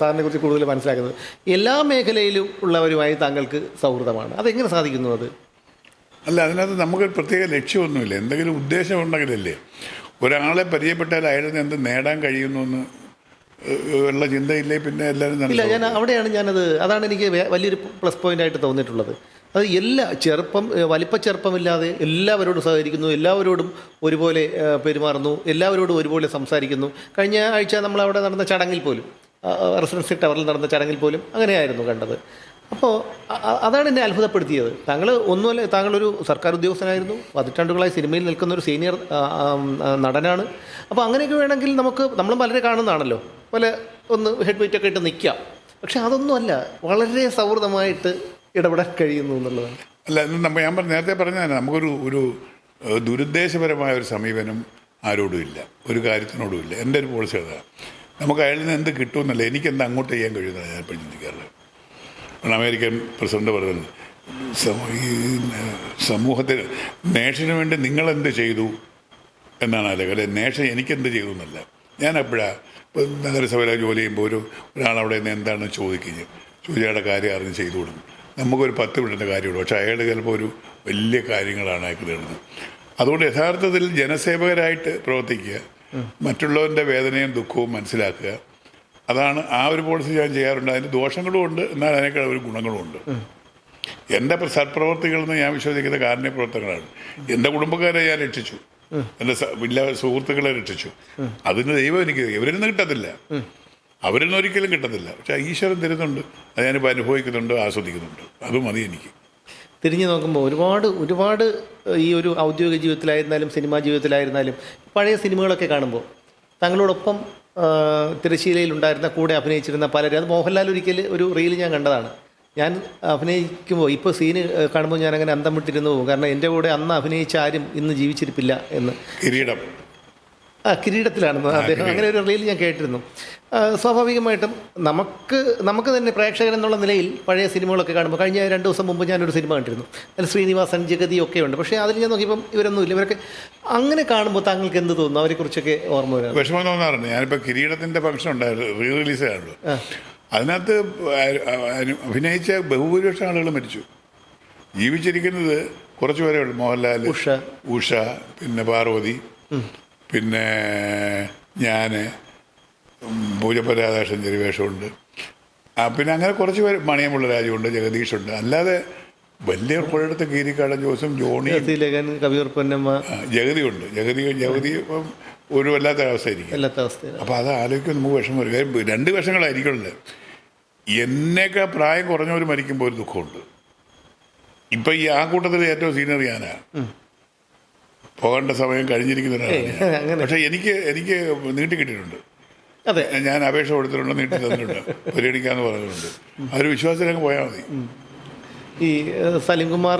സാറിനെ കുറിച്ച് കൂടുതൽ മനസ്സിലാക്കുന്നത്. എല്ലാ മേഖലയിലും ഉള്ളവരുമായി താങ്കൾക്ക് സൗഹൃദമാണ്. അതെങ്ങനെ സാധിക്കുന്നു? അത് അല്ല, അതിനകത്ത് നമുക്ക് പ്രത്യേക ലക്ഷ്യമൊന്നുമില്ല. എന്തെങ്കിലും ഉദ്ദേശം ഉണ്ടെങ്കിലല്ലേ. ഒരാളെ പരിചയപ്പെട്ടാൽ അയാളിൽ നിന്ന് എന്ത് നേടാൻ കഴിയുന്നു എന്ന് ഉള്ള ചിന്തയില്ലേ പിന്നെ എല്ലാവരും ഇല്ല. അതാണ് എനിക്ക് വലിയൊരു പ്ലസ് പോയിന്റ് ആയിട്ട് തോന്നിയിട്ടുള്ളത്. അത് വലിപ്പച്ചെറുപ്പമില്ലാതെ എല്ലാവരോടും സഹകരിക്കുന്നു, എല്ലാവരോടും ഒരുപോലെ പെരുമാറുന്നു, എല്ലാവരോടും ഒരുപോലെ സംസാരിക്കുന്നു. കഴിഞ്ഞ ആഴ്ച നമ്മളവിടെ നടന്ന ചടങ്ങിൽ പോലും, റെസിഡൻസി ടവറിൽ നടന്ന ചടങ്ങിൽ പോലും അങ്ങനെയായിരുന്നു കണ്ടത്. അപ്പോൾ അതാണ് എന്നെ അത്ഭുതപ്പെടുത്തിയത്. താങ്കളൊരു സർക്കാർ ഉദ്യോഗസ്ഥനായിരുന്നു, പതിറ്റാണ്ടുകളായി സിനിമയിൽ നിൽക്കുന്ന ഒരു സീനിയർ നടനാണ്. അപ്പോൾ അങ്ങനെയൊക്കെ വേണമെങ്കിൽ നമ്മൾ പലരെ കാണുന്നതാണല്ലോ, ഒന്ന് ഹെഡ് വെയിറ്റ് ഒക്കെ ഇട്ട് നിൽക്കാം. പക്ഷെ അതൊന്നുമല്ല, വളരെ സൗഹൃദമായിട്ട് ഇടപെടാൻ കഴിയുന്നു എന്നുള്ളതാണ്. അല്ല, ഞാൻ നേരത്തെ പറഞ്ഞാൽ നമുക്കൊരു ദുരുദ്ദേശപരമായ ഒരു സമീപനം ആരോടും ഇല്ല, ഒരു കാര്യത്തിനോടും ഇല്ല. എൻ്റെ ഒരു പോളിസി അതാണ്. നമുക്ക് അയാളിൽ നിന്ന് എന്ത് കിട്ടുമെന്നല്ല, എനിക്കെന്ത് അങ്ങോട്ട് ചെയ്യാൻ കഴിയുന്നതാണ് ഞാൻ ഇപ്പോൾ ചിന്തിക്കാറുള്ളത്. അമേരിക്കൻ പ്രസിഡന്റ് പറയുന്നത്, ഈ സമൂഹത്തിൽ നേഷന് വേണ്ടി നിങ്ങളെന്ത് ചെയ്തു എന്നാണ് ആലോചിക്കുക, അല്ലെ നേഷൻ എനിക്കെന്ത് ചെയ്തു എന്നല്ല. ഞാൻ എപ്പോഴാണ് ഇപ്പോൾ നഗരസഭയിലെ ജോലി ചെയ്യുമ്പോൾ ഒരാളവിടെ നിന്ന് എന്താണെന്ന് ചോദിച്ചയാളുടെ കാര്യം അറിഞ്ഞ് ചെയ്തു കൊടുക്കും. നമുക്കൊരു 10 മിനിറ്റിൻ്റെ കാര്യമുള്ളൂ, പക്ഷേ അയാൾ ചിലപ്പോൾ ഒരു വലിയ കാര്യങ്ങളാണ് അയാൾക്ക് നേടുന്നത്. അതുകൊണ്ട് യഥാർത്ഥത്തിൽ ജനസേവകരായിട്ട് പ്രവർത്തിക്കുക, മറ്റുള്ളവൻ്റെ വേദനയും ദുഃഖവും മനസ്സിലാക്കുക, അതാണ് ആ ഒരു പോളിസി ഞാൻ ചെയ്യാറുണ്ട്. അതിന് ദോഷങ്ങളും ഉണ്ട്, എന്നാൽ അതിനേക്കാൾ ഒരു ഗുണങ്ങളും ഉണ്ട്. എൻ്റെ സത്പ്രവർത്തികളെന്ന് ഞാൻ വിശ്വസിക്കുന്ന കാരുണ്യ പ്രവർത്തനങ്ങളാണ്. എൻ്റെ കുടുംബക്കാരെ ഞാൻ രക്ഷിച്ചു, എൻ്റെ എല്ലാ സുഹൃത്തുക്കളെ രക്ഷിച്ചു. അതിന് ദൈവം ഇവരിൽ നിന്ന് കിട്ടത്തില്ല, അവരിൽ നിന്ന് ഒരിക്കലും കിട്ടത്തില്ല. പക്ഷേ ഈശ്വരൻ തരുന്നുണ്ട്, അത് ഞാനിപ്പോൾ അനുഭവിക്കുന്നുണ്ട്, ആസ്വദിക്കുന്നുണ്ട്. അതും മതി എനിക്ക്. തിരിഞ്ഞു നോക്കുമ്പോൾ ഒരുപാട് ഈ ഒരു ഔദ്യോഗിക ജീവിതത്തിലായിരുന്നാലും സിനിമാ ജീവിതത്തിലായിരുന്നാലും പഴയ സിനിമകളൊക്കെ കാണുമ്പോൾ താങ്കളോടൊപ്പം തിരശ്ശീലയിലുണ്ടായിരുന്ന, കൂടെ അഭിനയിച്ചിരുന്ന പലരും, അത് മോഹൻലാൽ ഒരിക്കൽ ഒരു റീൽ ഞാൻ കണ്ടതാണ്. ഞാൻ അഭിനയിക്കുമ്പോൾ ഇപ്പോൾ സീന് കാണുമ്പോൾ ഞാൻ അങ്ങനെ അന്തം വിട്ടിരുന്നു പോകും. കാരണം എൻ്റെ കൂടെ അന്ന് അഭിനയിച്ച ആരും ഇന്ന് ജീവിച്ചിരിപ്പില്ല എന്ന്. കിരീടത്തിലാണെന്ന് അദ്ദേഹം അങ്ങനെ ഒരു റീൽ ഞാൻ കേട്ടിരുന്നു. സ്വാഭാവികമായിട്ടും നമുക്ക് തന്നെ പ്രേക്ഷകൻ എന്നുള്ള നിലയിൽ പഴയ സിനിമകളൊക്കെ കാണുമ്പോൾ, കഴിഞ്ഞ 2 ദിവസം മുമ്പ് ഞാനൊരു സിനിമ കണ്ടിരുന്നു, അതിൽ ശ്രീനിവാസൻ, ജഗതി ഒക്കെ ഉണ്ട്. പക്ഷേ അതിൽ ഞാൻ നോക്കിയപ്പം ഇവരൊന്നുമില്ല. ഇവരൊക്കെ അങ്ങനെ കാണുമ്പോൾ താങ്കൾക്ക് എന്ത് തോന്നുന്നു? അവരെക്കുറിച്ചൊക്കെ ഓർമ്മ വരാം? വിഷമം തോന്നാറുണ്ട്. ഞാനിപ്പോൾ കിരീടത്തിൻ്റെ ഫംഗ്ഷൻ ഉണ്ടായിരുന്നു, റീ റിലീസ് ആണല്ലോ. അതിനകത്ത് അഭിനയിച്ച ബഹുഭൂരിപക്ഷം ആളുകൾ മരിച്ചു. ജീവിച്ചിരിക്കുന്നത് കുറച്ച് പേരേ ഉള്ളൂ. മോഹൻലാൽ, ഉഷ, പിന്നെ പാർവതി, പിന്നെ ഞാൻ, പൂജപ്പ രാധാകൃഷ്ണൻ ചെറിവേഷമുണ്ട്, പിന്നെ അങ്ങനെ കുറച്ച് പേര്, മണിയമുള്ള രാജുണ്ട്, ജഗദീഷുണ്ട്. അല്ലാതെ വലിയ പുഴയെടുത്ത് കീരിക്കാടൻ ജോസും, ജോണി, കവിയൂർ പൊന്നമ്മ, ജഗതിയുണ്ട്. ജഗതി ഇപ്പം ഒരു വല്ലാത്ത അവസ്ഥയായിരിക്കും. അപ്പോൾ അത് ആലോചിക്കുമ്പോൾ നമുക്ക് വിഷമം വരും. 2 വർഷങ്ങളായിരിക്കുമല്ലോ. എന്നേക്കാ പ്രായം കുറഞ്ഞവർ മരിക്കുമ്പോൾ ഒരു ദുഃഖമുണ്ട്. ഇപ്പം ആ കൂട്ടത്തിൽ ഏറ്റവും സീനിയർ ഞാനാണ്. പോകേണ്ട സമയം കഴിഞ്ഞിരിക്കുന്ന ഒരാളാണ്. പക്ഷേ എനിക്ക് നീട്ടി കിട്ടിയിട്ടുണ്ട്. ഞാൻ അപേക്ഷ കൊടുത്തിട്ടുണ്ട്, നീട്ടി തന്നിട്ടുണ്ട്, പരിഗണിക്കാമെന്ന് പറഞ്ഞിട്ടുണ്ട്. അതൊരു വിശ്വാസത്തിലേക്ക് പോയാൽ മതി. ഈ സലിംകുമാർ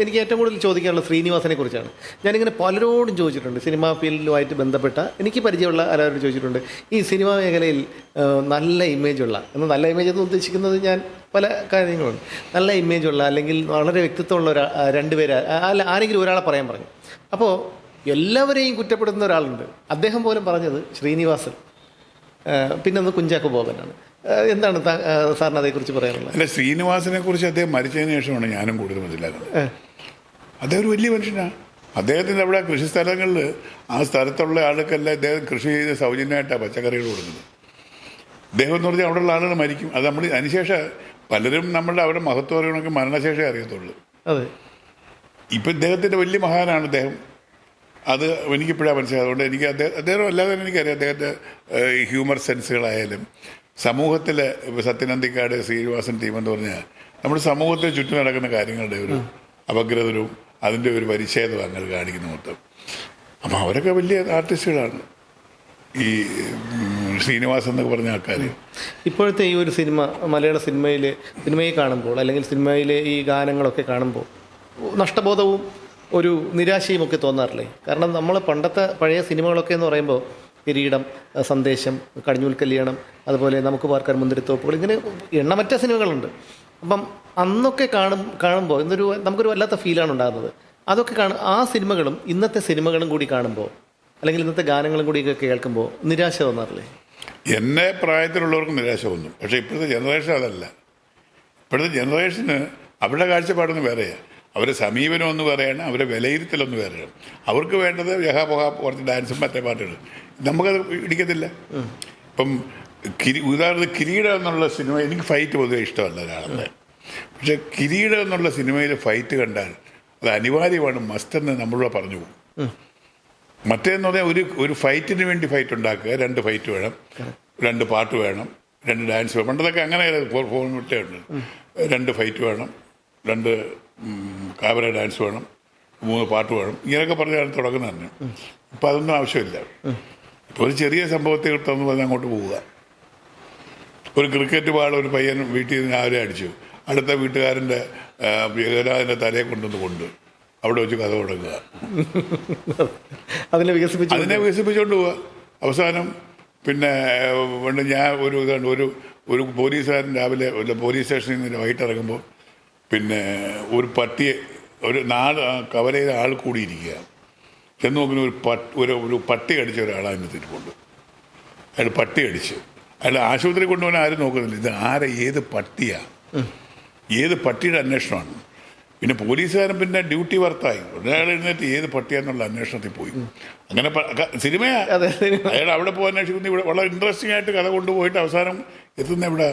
എനിക്ക് ഏറ്റവും കൂടുതൽ ചോദിക്കാനുള്ള ശ്രീനിവാസനെ കുറിച്ചാണ്. ഞാനിങ്ങനെ പലരോടും ചോദിച്ചിട്ടുണ്ട്, സിനിമാ ഫീൽഡുമായിട്ട് ബന്ധപ്പെട്ട എനിക്ക് പരിചയമുള്ള എല്ലാവരോടും ചോദിച്ചിട്ടുണ്ട്. ഈ സിനിമാ മേഖലയിൽ നല്ല ഇമേജുള്ള, നല്ല ഇമേജ് എന്ന് ഉദ്ദേശിക്കുന്നത് ഞാൻ പല കാര്യങ്ങളുണ്ട്, നല്ല ഇമേജുള്ള അല്ലെങ്കിൽ വളരെ വ്യക്തിത്വമുള്ള 2 പേര്, ആരെങ്കിലും ഒരാളെ പറയാൻ പറഞ്ഞു. അപ്പോൾ എല്ലാവരെയും കുറ്റപ്പെടുന്ന ഒരാളുണ്ട്. അദ്ദേഹം പോലും പറഞ്ഞത് ശ്രീനിവാസൻ, പിന്നെ ഒന്ന് കുഞ്ചാക്കോ ബോബനാണ്. എന്താണ് സാറിന് അതേക്കുറിച്ച് പറയാനുള്ളത്? അല്ല, ശ്രീനിവാസനെ കുറിച്ച് അദ്ദേഹം മരിച്ചതിന് ശേഷമാണ് ഞാനും കൂടുതൽ മനസ്സിലാക്കുന്നത്. അദ്ദേഹം ഒരു വലിയ മനുഷ്യനാണ്. അദ്ദേഹത്തിൻ്റെ അവിടെ കൃഷി സ്ഥലങ്ങളിൽ ആ സ്ഥലത്തുള്ള ആൾക്കെല്ലാം അദ്ദേഹം കൃഷി ചെയ്ത് സൗജന്യമായിട്ടാണ് പച്ചക്കറികൾ കൊടുക്കുന്നത്. അദ്ദേഹം എന്ന് പറഞ്ഞാൽ അവിടെയുള്ള ആളുകൾ മരിക്കും. അത് നമ്മൾ അതിനുശേഷം പലരും നമ്മളുടെ അവരുടെ മഹത്വം അറിയണമെങ്കിൽ മരണശേഷം അറിയത്തുള്ളൂ. അതെ, ഇപ്പം ഇദ്ദേഹത്തിൻ്റെ വലിയ മഹാനാണ് അദ്ദേഹം. അത് എനിക്കിപ്പോഴാണ് മനസ്സിലായത്. അതുകൊണ്ട് എനിക്ക് അദ്ദേഹം അല്ലാതെ തന്നെ എനിക്കറിയാം അദ്ദേഹത്തെ ഹ്യൂമർ സെൻസുകളായാലും സമൂഹത്തിലെ സത്യനന്ദിക്കാട്, ശ്രീനിവാസൻ ടീമെന്ന് പറഞ്ഞാൽ നമ്മുടെ സമൂഹത്തിൽ ചുറ്റും നടക്കുന്ന കാര്യങ്ങളുടെ ഒരു അപഗ്രഥനവും അതിൻ്റെ ഒരു പരിച്ഛേദവും അങ്ങനെ കാണിക്കുന്ന മൊത്തം. അപ്പം അവരൊക്കെ വലിയ ആർട്ടിസ്റ്റുകളാണ് ഈ ശ്രീനിവാസൻ എന്നൊക്കെ പറഞ്ഞ ആൾക്കാർ. ഇപ്പോഴത്തെ ഈ ഒരു മലയാള സിനിമയെ കാണുമ്പോൾ, അല്ലെങ്കിൽ സിനിമയിലെ ഈ ഗാനങ്ങളൊക്കെ കാണുമ്പോൾ നഷ്ടബോധവും ഒരു നിരാശയും ഒക്കെ തോന്നാറില്ലേ? കാരണം നമ്മൾ പഴയ സിനിമകളൊക്കെ എന്ന് പറയുമ്പോൾ കിരീടം, സന്ദേശം, കടിഞ്ഞൂൽ കല്യാണം, അതുപോലെ നമുക്ക് പാർക്കാൻ മുന്തിരിത്തോപ്പുകൾ, ഇങ്ങനെ എണ്ണമറ്റ സിനിമകളുണ്ട്. അപ്പം അന്നൊക്കെ കാണുമ്പോൾ നമുക്കൊരു വല്ലാത്ത ഫീലാണ് ഉണ്ടാകുന്നത്. അതൊക്കെ ആ സിനിമകളും ഇന്നത്തെ സിനിമകളും കൂടി കാണുമ്പോൾ, അല്ലെങ്കിൽ ഇന്നത്തെ ഗാനങ്ങളും കൂടിയൊക്കെ കേൾക്കുമ്പോൾ നിരാശ തോന്നാറില്ലേ? എന്നെ പ്രായത്തിലുള്ളവർക്ക് നിരാശ തോന്നും. പക്ഷേ ഇപ്പോഴത്തെ ജനറേഷൻ അതല്ല. ഇപ്പോഴത്തെ ജനറേഷന് അവരുടെ കാഴ്ചപ്പാടൊന്ന് വേറെയാണ്, അവരുടെ സമീപനം ഒന്ന് വേറെയാണ്, അവരുടെ വിലയിരുത്തലൊന്ന് വേറെയാണ്. അവർക്ക് വേണ്ടത് യഹാപൊഹ കുറച്ച് ഡാൻസും മറ്റേ പാട്ടുകൾ. നമുക്കത് ഇടിക്കത്തില്ല. ഇപ്പം ഉദാഹരണത്തിന് കിരീടം എന്നുള്ള സിനിമ, എനിക്ക് ഫൈറ്റ് പൊതുവെ ഇഷ്ടമല്ല ഒരാളെ. പക്ഷെ കിരീടം എന്നുള്ള സിനിമയിൽ ഫൈറ്റ് കണ്ടാൽ അത് അനിവാര്യമാണ്, മസ്റ്റെന്ന് നമ്മളോട് പറഞ്ഞു പോകും. മറ്റേന്ന് പറഞ്ഞാൽ ഒരു ഫൈറ്റിന് വേണ്ടി ഫൈറ്റ് ഉണ്ടാക്കുക, 2 ഫൈറ്റ് വേണം, 2 പാട്ട് വേണം, 2 ഡാൻസ് വേണം. പണ്ടതൊക്കെ അങ്ങനെ ഫോർമുലയുണ്ട്. 2 ഫൈറ്റ് വേണം, 2 കാബര ഡാൻസ് വേണം, 3 പാട്ട് വേണം, ഇങ്ങനെയൊക്കെ പറഞ്ഞാണ് തുടങ്ങുന്നത് തന്നെ. ഇപ്പം അതൊന്നും ആവശ്യമില്ല. ഇപ്പോൾ ഒരു ചെറിയ സംഭവത്തെ കിട്ടുമെന്ന് പറഞ്ഞാൽ അങ്ങോട്ട് പോവുക. ഒരു ക്രിക്കറ്റ് ബാൾ ഒരു പയ്യൻ വീട്ടിൽ നിന്ന് രാവിലെ അടിച്ചു, അടുത്ത വീട്ടുകാരൻ്റെ ഏകരാജൻ്റെ തലയെ കൊണ്ടുവന്ന് അവിടെ വെച്ച് കഥ തുടങ്ങുക, അതിനെ വികസിപ്പിച്ചുകൊണ്ട് പോവുക. അവസാനം പിന്നെ ഞാൻ ഒരു പോലീസുകാരൻ രാവിലെ പോലീസ് സ്റ്റേഷനിൽ നിന്ന് വൈകിട്ട് ഇറങ്ങുമ്പോൾ പിന്നെ ഒരു പട്ടിയെ, ഒരു 4 കവലയിൽ ആൾ കൂടിയിരിക്കുക, ചെന്ന് നോക്കുന്ന ഒരു പട്ടി അടിച്ച ഒരാളെ തിരിപ്പുണ്ട്. അയാൾ പട്ടി അടിച്ച് അയാൾ ആശുപത്രി കൊണ്ടുപോകാൻ ആരും നോക്കുന്നില്ല. ഇത് ഏത് പട്ടിയാണ്, ഏത് പട്ടിയുടെ അന്വേഷണമാണ്. പിന്നെ പോലീസുകാരൻ പിന്നെ ഡ്യൂട്ടി വർത്തായി, ഒരാൾ എഴുന്നേറ്റ് ഏത് പട്ടിയാന്നുള്ള അന്വേഷണത്തിൽ പോയി. അങ്ങനെ സിനിമയാണ്. അയാൾ അവിടെ പോകാൻ അന്വേഷിക്കുന്ന ഇവിടെ വളരെ ഇൻട്രസ്റ്റിംഗ് ആയിട്ട് കഥ കൊണ്ടുപോയിട്ട് അവസാനം എത്തുന്ന ഇവിടെ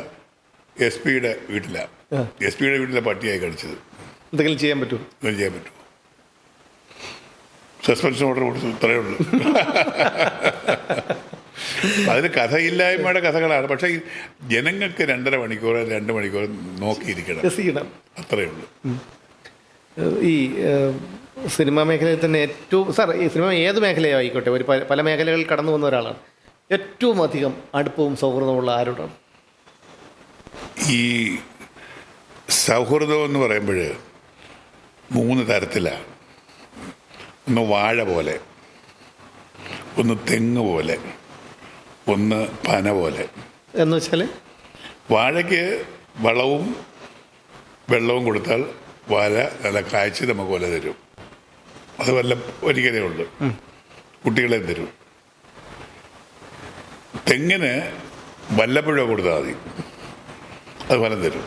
SP യുടെ വീട്ടിലാണ്. SP യുടെ വീട്ടിലെ പട്ടിയായി കടിച്ചത്. എന്തെങ്കിലും ചെയ്യാൻ പറ്റുമോ? സസ്പെൻഷൻ ഓർഡർ കൊടുത്തു, ഇത്രയേ ഉള്ളൂ. അതിന് കഥയില്ലായ്മയുടെ കഥകളാണ്. പക്ഷേ ജനങ്ങൾക്ക് 2.5 മണിക്കൂർ 2 മണിക്കൂർ നോക്കിയിരിക്കണം, അത്രയേ ഉള്ളൂ. ഈ സിനിമാ മേഖലയിൽ തന്നെ ഈ സിനിമ ഏത് മേഖലയോ ആയിക്കോട്ടെ, പല മേഖലകളിൽ കടന്നു വന്ന ഒരാളാണ്. ഏറ്റവും അധികം അടുപ്പവും സൗഹൃദമുള്ള ആരോടാണ്? ഈ സൗഹൃദം എന്ന് പറയുമ്പോൾ 3 തരത്തിലാണ്. ഒന്ന് വാഴ പോലെ, ഒന്ന് തെങ്ങ് പോലെ, ഒന്ന് പന പോലെ. എന്ന് വെച്ചാൽ വാഴയ്ക്ക് വളവും വെള്ളവും കൊടുത്താൽ വാഴ നല്ല കാഴ്ച നമുക്ക് കൊല തരും. അത് ഒരിക്കലേ ഉള്ളൂ, കുട്ടികളെ തരും. തെങ്ങിന് വല്ലപ്പുഴ കൊടുത്താൽ മതി, അത് ഫലം തരും.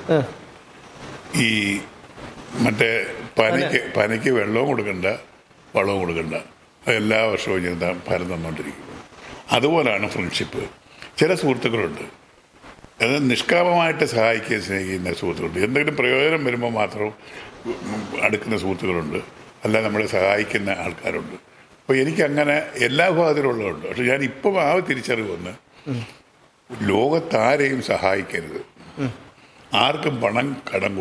ഈ മറ്റേ പനയ്ക്ക് വെള്ളവും കൊടുക്കണ്ട, വളവും കൊടുക്കണ്ട, അത് എല്ലാ വർഷവും ഞാൻ ഫലം തന്നുകൊണ്ടിരിക്കും. അതുപോലെയാണ് ഫ്രണ്ട്ഷിപ്പ്. ചില സുഹൃത്തുക്കളുണ്ട്, അത് നിഷ്കാമമായിട്ട് സഹായിക്കാൻ സ്നേഹിക്കുന്ന സുഹൃത്തുക്കളുണ്ട്. എന്തെങ്കിലും പ്രയോജനം വരുമ്പോൾ മാത്രം അടുക്കുന്ന സുഹൃത്തുക്കളുണ്ട്, അല്ല നമ്മളെ സഹായിക്കുന്ന ആൾക്കാരുണ്ട്. അപ്പോൾ എനിക്കങ്ങനെ എല്ലാ വിഭാഗത്തിലുള്ളതുണ്ട്. പക്ഷെ ഞാൻ ഇപ്പം തിരിച്ചറിവ് വന്ന് ലോകത്താരെയും സഹായിക്കരുത്, ആർക്കും പണം കടം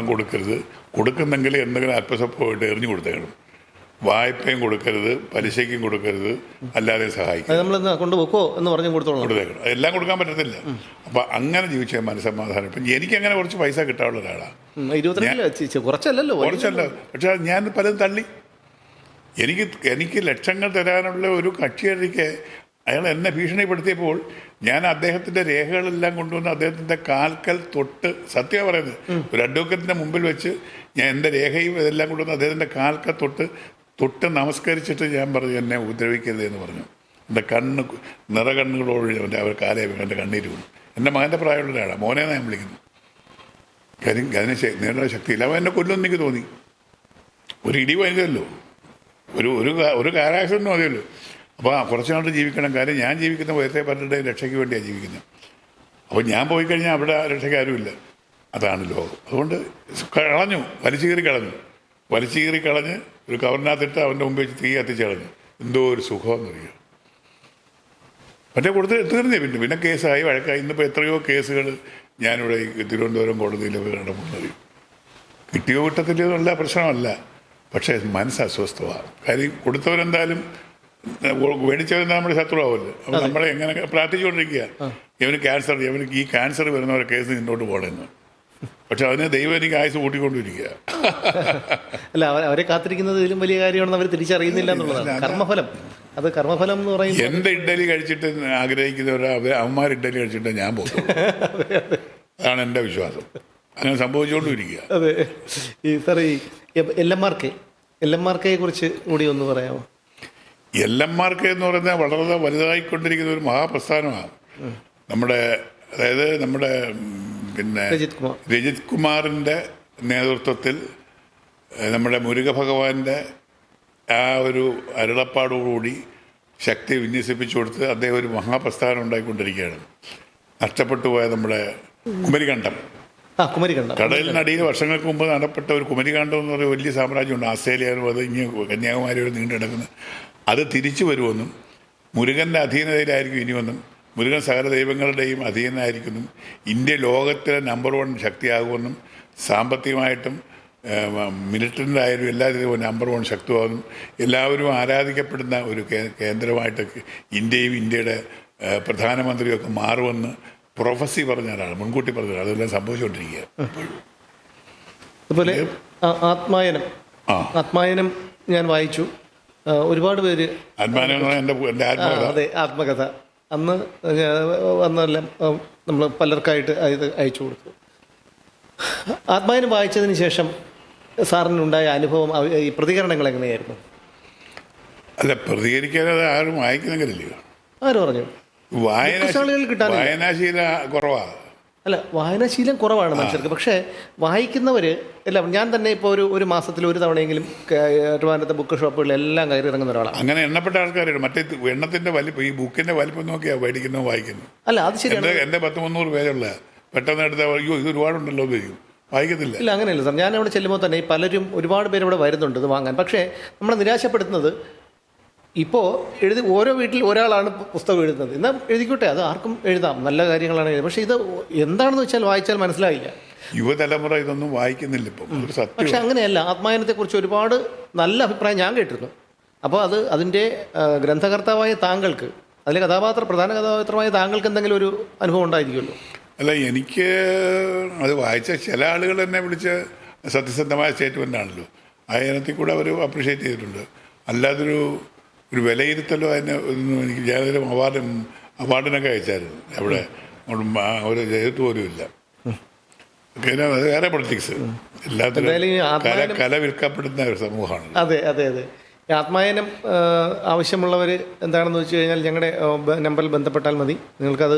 കൊടുക്കരുത്, കൊടുക്കുന്നെങ്കിൽ എന്തെങ്കിലും അല്പസ്വല്പമായിട്ട് എറിഞ്ഞു കൊടുത്തേക്കണം. വായ്പയും കൊടുക്കരുത്, പലിശയ്ക്കും കൊടുക്കരുത്, അല്ലാതെ സഹായിക്കും. കൊണ്ടുപോക്കോ എന്ന് പറഞ്ഞു കൊടുത്തേക്കണം. എല്ലാം കൊടുക്കാൻ പറ്റത്തില്ല. അപ്പം അങ്ങനെ ജീവിച്ചാൽ മനസ്സമാധാനം. ഇപ്പം എനിക്കങ്ങനെ കുറച്ച് പൈസ കിട്ടാനുള്ള ഒരാളാണ്. കുറച്ചല്ല, പക്ഷെ ഞാൻ പലതും തള്ളി. എനിക്ക് ലക്ഷങ്ങൾ തരാനുള്ള ഒരു കക്ഷിയായിരിക്കെ അയാൾ എന്നെ ഭീഷണിപ്പെടുത്തിയപ്പോൾ ഞാൻ അദ്ദേഹത്തിൻ്റെ രേഖകളെല്ലാം കൊണ്ടുവന്ന് അദ്ദേഹത്തിൻ്റെ കാൽക്കൽ തൊട്ട്, സത്യം പറയുന്നത്, ഒരു അഡ്വക്കറ്റിൻ്റെ മുമ്പിൽ വെച്ച് ഞാൻ എൻ്റെ രേഖയും ഇതെല്ലാം കൊണ്ടുവന്ന് അദ്ദേഹത്തിൻ്റെ കാൽക്കൽ തൊട്ട് നമസ്കരിച്ചിട്ട് ഞാൻ പറഞ്ഞു, എന്നെ ഉപദ്രവിക്കരുത് എന്ന് പറഞ്ഞു. എൻ്റെ നിറകണ്ണുകളോട് അവർ കാലേ എൻ്റെ കണ്ണീര് വീണു. എൻ്റെ മകൻ്റെ പ്രായമുള്ള ഒരാളാണ്, മോനെ ഞാൻ വിളിക്കുന്നു. കാര്യം അതിന് നേരിടാൻ ശക്തിയില്ല. അവൻ എന്നെ കൊല്ലുമെന്ന് എനിക്ക് തോന്നി. ഒരു ഇടി വൈകുമല്ലോ, ഒരു കാരാക്സിഡൻറ്റ് മതിയല്ലോ. അപ്പോൾ കുറച്ച് നാൾ ജീവിക്കണം. കാര്യം ഞാൻ ജീവിക്കുന്ന വയസ്സേ 12 രക്ഷയ്ക്ക് വേണ്ടിയാണ് ജീവിക്കുന്നത്. അപ്പോൾ ഞാൻ പോയി കഴിഞ്ഞാൽ അവിടെ രക്ഷയ്ക്ക് ആരുമില്ല. അതാണ് ലോകം. അതുകൊണ്ട് വലിച്ചു കീറി കളഞ്ഞ് ഒരു കവറിനകത്തിട്ട് അവൻ്റെ മുമ്പ് വെച്ച് തീ കത്തിച്ച് കളഞ്ഞു. എന്തോ ഒരു സുഖമെന്നറിയുക. മറ്റേ തീർന്നേ. പിന്നെ കേസായി, വഴക്കായി. ഇന്നിപ്പോൾ എത്രയോ കേസുകൾ ഞാനിവിടെ തിരുവനന്തപുരം കോടതിയിലൊക്കെ നടക്കുന്നത്. കിട്ടിയോ കിട്ടത്തില്ലയോ എന്നുള്ള പ്രശ്നമല്ല, പക്ഷേ മനസ്സ് അസ്വസ്ഥമാണ്. കാര്യം കൊടുത്തവരെന്തായാലും മേടിച്ചവരെന്താ നമ്മുടെ ശത്രുവാവല്ലോ. അപ്പോൾ നമ്മളെ എങ്ങനെ പ്രാർത്ഥിച്ചുകൊണ്ടിരിക്കുക, ഇവന് ഈ ക്യാൻസർ വരുന്നവരെ കേസ് മുന്നോട്ട് പോകണമെന്ന്. പക്ഷെ അതിന് ദൈവം എനിക്ക് ആയുസ് കൂട്ടിക്കൊണ്ടിരിക്കുക. അല്ല, അവരെ കാത്തിരിക്കുന്നത് ഇതിലും വലിയ കാര്യമാണെന്ന് അവർ തിരിച്ചറിയുന്നില്ല എന്നുള്ളതാണ് കർമ്മഫലം. അത് കർമ്മഫലം എന്ന് പറയുന്നത് എന്ത് ഇഡ്ഡലി കഴിച്ചിട്ട് ആഗ്രഹിക്കുന്നവരാ അവന്മാർ ഇഡ്ഡലി കഴിച്ചിട്ട് ഞാൻ പോകും. അതാണ് എൻ്റെ വിശ്വാസം. അങ്ങനെ സംഭവിച്ചുകൊണ്ടിരിക്കുക. അതെ. ഈ സാർ, ഈ എല്ലന്മാർക്കയെ കുറിച്ച് കൂടി ഒന്ന് പറയാമോ? എല്ലന്മാർക്ക് എന്ന് പറയുന്നത് വളരെ വലുതായിക്കൊണ്ടിരിക്കുന്ന ഒരു മഹാപ്രസ്ഥാനമാണ്. അതായത് നമ്മുടെ പിന്നെ രജിത് കുമാറിൻ്റെ നേതൃത്വത്തിൽ നമ്മുടെ മുരുക ഭഗവാന്റെ ആ ഒരു അരുളപ്പാടോടുകൂടി ശക്തി വിന്യസിപ്പിച്ചു കൊടുത്ത് അദ്ദേഹം ഒരു മഹാപ്രസ്ഥാനം ഉണ്ടായിക്കൊണ്ടിരിക്കുകയാണ്. നഷ്ടപ്പെട്ടു പോയ നമ്മുടെ കുമരികണ്ഠം, കടലിനടിയിൽ വർഷങ്ങൾക്ക് മുമ്പ് നടപ്പെട്ട ഒരു കുമരികണ്ഠം എന്ന് പറയുന്ന വലിയ സാമ്രാജ്യമുണ്ട്. ആസ്ട്രേലിയയിലും അത് ഇനി കന്യാകുമാരി വരെ നീണ്ടു കിടക്കുന്നത്. അത് തിരിച്ചു വരുമെന്നും മുരുകൻ്റെ അധീനതയിലായിരിക്കും ഇനിയൊന്നും, മുരുകൻ സകല ദൈവങ്ങളുടെയും അധീനനായിരിക്കുന്നു, ഇന്ത്യ ലോകത്തിലെ നമ്പർ 1 ശക്തിയാകുമെന്നും, സാമ്പത്തികമായിട്ടും മിലിറ്ററിയിലായാലും എല്ലാത്തിലും നമ്പർ 1 ശക്തിയാകുമെന്നും, എല്ലാവരും ആരാധിക്കപ്പെടുന്ന ഒരു കേന്ദ്രമായിട്ട് ഇന്ത്യയും ഇന്ത്യയുടെ പ്രധാനമന്ത്രിയൊക്കെ മാറുമെന്ന് പ്രൊഫസി പറഞ്ഞ ആളാണ്, മുൻകൂട്ടി പറഞ്ഞ ആൾ. അതെല്ലാം സംഭവിച്ചുകൊണ്ടിരിക്കുക. അതുപോലെ ആത്മായനം ഞാൻ വായിച്ചു. ഒരുപാട് പേര് ആത്മകഥ അന്ന് വന്നെല്ലാം നമ്മൾ പലർക്കായിട്ട് ഇത് അയച്ചു കൊടുത്തു. ആത്മായനം വായിച്ചതിന് ശേഷം സാറിനുണ്ടായ അനുഭവം, ഈ പ്രതികരണങ്ങൾ എങ്ങനെയായിരുന്നു? അല്ല, പ്രതികരിക്കാതെ ആരും വായിക്കുന്നെങ്കിലല്ലോ. ആരും പറഞ്ഞു വായനാശീല കുറവാണ്. അല്ല, വായനാശീലം കുറവാണ് മനുഷ്യർക്ക്. പക്ഷേ വായിക്കുന്നവർ എല്ലാം, ഞാൻ തന്നെ ഇപ്പോൾ ഒരു മാസത്തിൽ ഒരു തവണയെങ്കിലും ട്രിവാൻഡ്രത്തെ ബുക്ക് ഷോപ്പുകളിലെല്ലാം കയറി ഇറങ്ങുന്ന ഒരാളാണ്. അങ്ങനെ എണ്ണപ്പെട്ട ആൾക്കാരുണ്ട്. മറ്റേ എണ്ണത്തിൻ്റെ വലിപ്പം, ഈ ബുക്കിൻ്റെ വലിപ്പം നോക്കിയാണ് മേടിക്കുന്നത് വായിക്കുന്നു. അല്ല, അത് ശരിയാണ്. എൻ്റെ 100-300 പേരുള്ള പെട്ടെന്ന് എടുത്താൽ അയ്യോ ഇത് ഒരുപാടുണ്ടല്ലോ എന്ന് ചോദിക്കും, വായിക്കത്തില്ല. ഇല്ല, അങ്ങനെയല്ല സാർ. ഞാൻ അവിടെ ചെല്ലുമ്പോൾ തന്നെ പലരും, ഒരുപാട് പേര് ഇവിടെ വരുന്നുണ്ട് ഇത് വാങ്ങാൻ. പക്ഷേ നമ്മളെ നിരാശപ്പെടുത്തുന്നത്, ഇപ്പോൾ ഓരോ വീട്ടിൽ ഒരാളാണ് പുസ്തകം എഴുതുന്നത്. എന്നാൽ എഴുതിക്കോട്ടെ, അത് ആർക്കും എഴുതാം, നല്ല കാര്യങ്ങളാണ് എഴുതുന്നത്. പക്ഷേ ഇത് എന്താണെന്ന് വെച്ചാൽ വായിച്ചാൽ മനസ്സിലായില്ല. യുവതലമുറ ഇതൊന്നും വായിക്കുന്നില്ല ഇപ്പം. പക്ഷെ അങ്ങനെയല്ല. ആത്മായനത്തെക്കുറിച്ച് ഒരുപാട് നല്ല അഭിപ്രായം ഞാൻ കേട്ടിരുന്നു. അപ്പോൾ അതിൻ്റെ ഗ്രന്ഥകർത്താവായ താങ്കൾക്ക്, അതിലെ പ്രധാന കഥാപാത്രമായ താങ്കൾക്ക് എന്തെങ്കിലും ഒരു അനുഭവം ഉണ്ടായിരിക്കുമല്ലോ? അല്ല, എനിക്ക് അത് വായിച്ച ചില ആളുകൾ എന്നെ വിളിച്ച് സത്യസന്ധമായ സ്റ്റേറ്റ്മെൻ്റ് ആണല്ലോ, ആ ഇനത്തിൽ കൂടെ അവർ അപ്രിഷ്യേറ്റ് ചെയ്തിട്ടുണ്ട്. അല്ലാതൊരു വിലയിരുത്തലോ അതിന് ഒന്നും എനിക്ക് ഞാനൊരു അവാർഡിനൊക്കെ അയച്ചായിരുന്നു. അവിടെ ഒരു ജയത്ത് പോലും ഇല്ല. അത് വേറെ പൊളിറ്റിക്സ്. എല്ലാത്തിലും കല വിൽക്കപ്പെടുന്ന ഒരു സമൂഹമാണ്. അതെ അതെ അതെ. ആത്മായനം ആവശ്യമുള്ളവർ എന്താണെന്ന് വെച്ച് കഴിഞ്ഞാൽ ഞങ്ങളുടെ നമ്പറിൽ ബന്ധപ്പെട്ടാൽ മതി. നിങ്ങൾക്കത്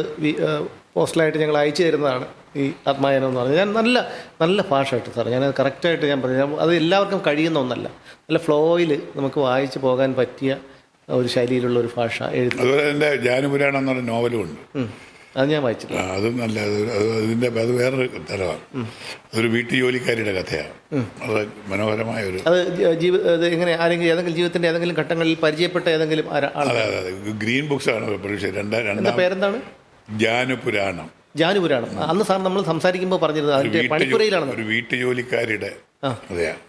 പോസ്റ്റലായിട്ട് ഞങ്ങൾ അയച്ചു തരുന്നതാണ്. ഈ ആത്മായനം എന്ന് പറഞ്ഞാൽ നല്ല നല്ല ഭാഷ കേട്ടോ സാർ. ഞാൻ കറക്റ്റായിട്ട് ഞാൻ പറഞ്ഞു, അത് എല്ലാവർക്കും കഴിയുന്ന ഒന്നല്ല. നല്ല ഫ്ലോയിൽ നമുക്ക് വായിച്ച് പോകാൻ പറ്റിയ ഒരു ശൈലിയിലുള്ള ഒരു ഭാഷ എഴുതി. അതുപോലെ എൻ്റെ ജാനുപുരാണം എന്നുള്ള നോവലും ഉണ്ട്. അത് ഞാൻ വായിച്ചിട്ടില്ല. അതും നല്ല, അത് വേറൊരു തലമാണ്. അതൊരു വീട്ടു ജോലിക്കാരിയുടെ കഥയാണ്. അത് മനോഹരമായ ഒരു, അത് എങ്ങനെ ഏതെങ്കിലും ജീവിതത്തിന്റെ ഏതെങ്കിലും ഘട്ടങ്ങളിൽ പരിചയപ്പെട്ട ഏതെങ്കിലും അതെ അതെ ഗ്രീൻ ബുക്സ് ആണ് പബ്ലിഷ്. രണ്ടാം പേരെന്താണ്? ജാനുപുരാണം. അന്ന് സാർ നമ്മൾ സംസാരിക്കുമ്പോൾ പറഞ്ഞിരുന്നത് ഒരു വീട്ടു ജോലിക്കാരിയുടെ കഥയാണ്.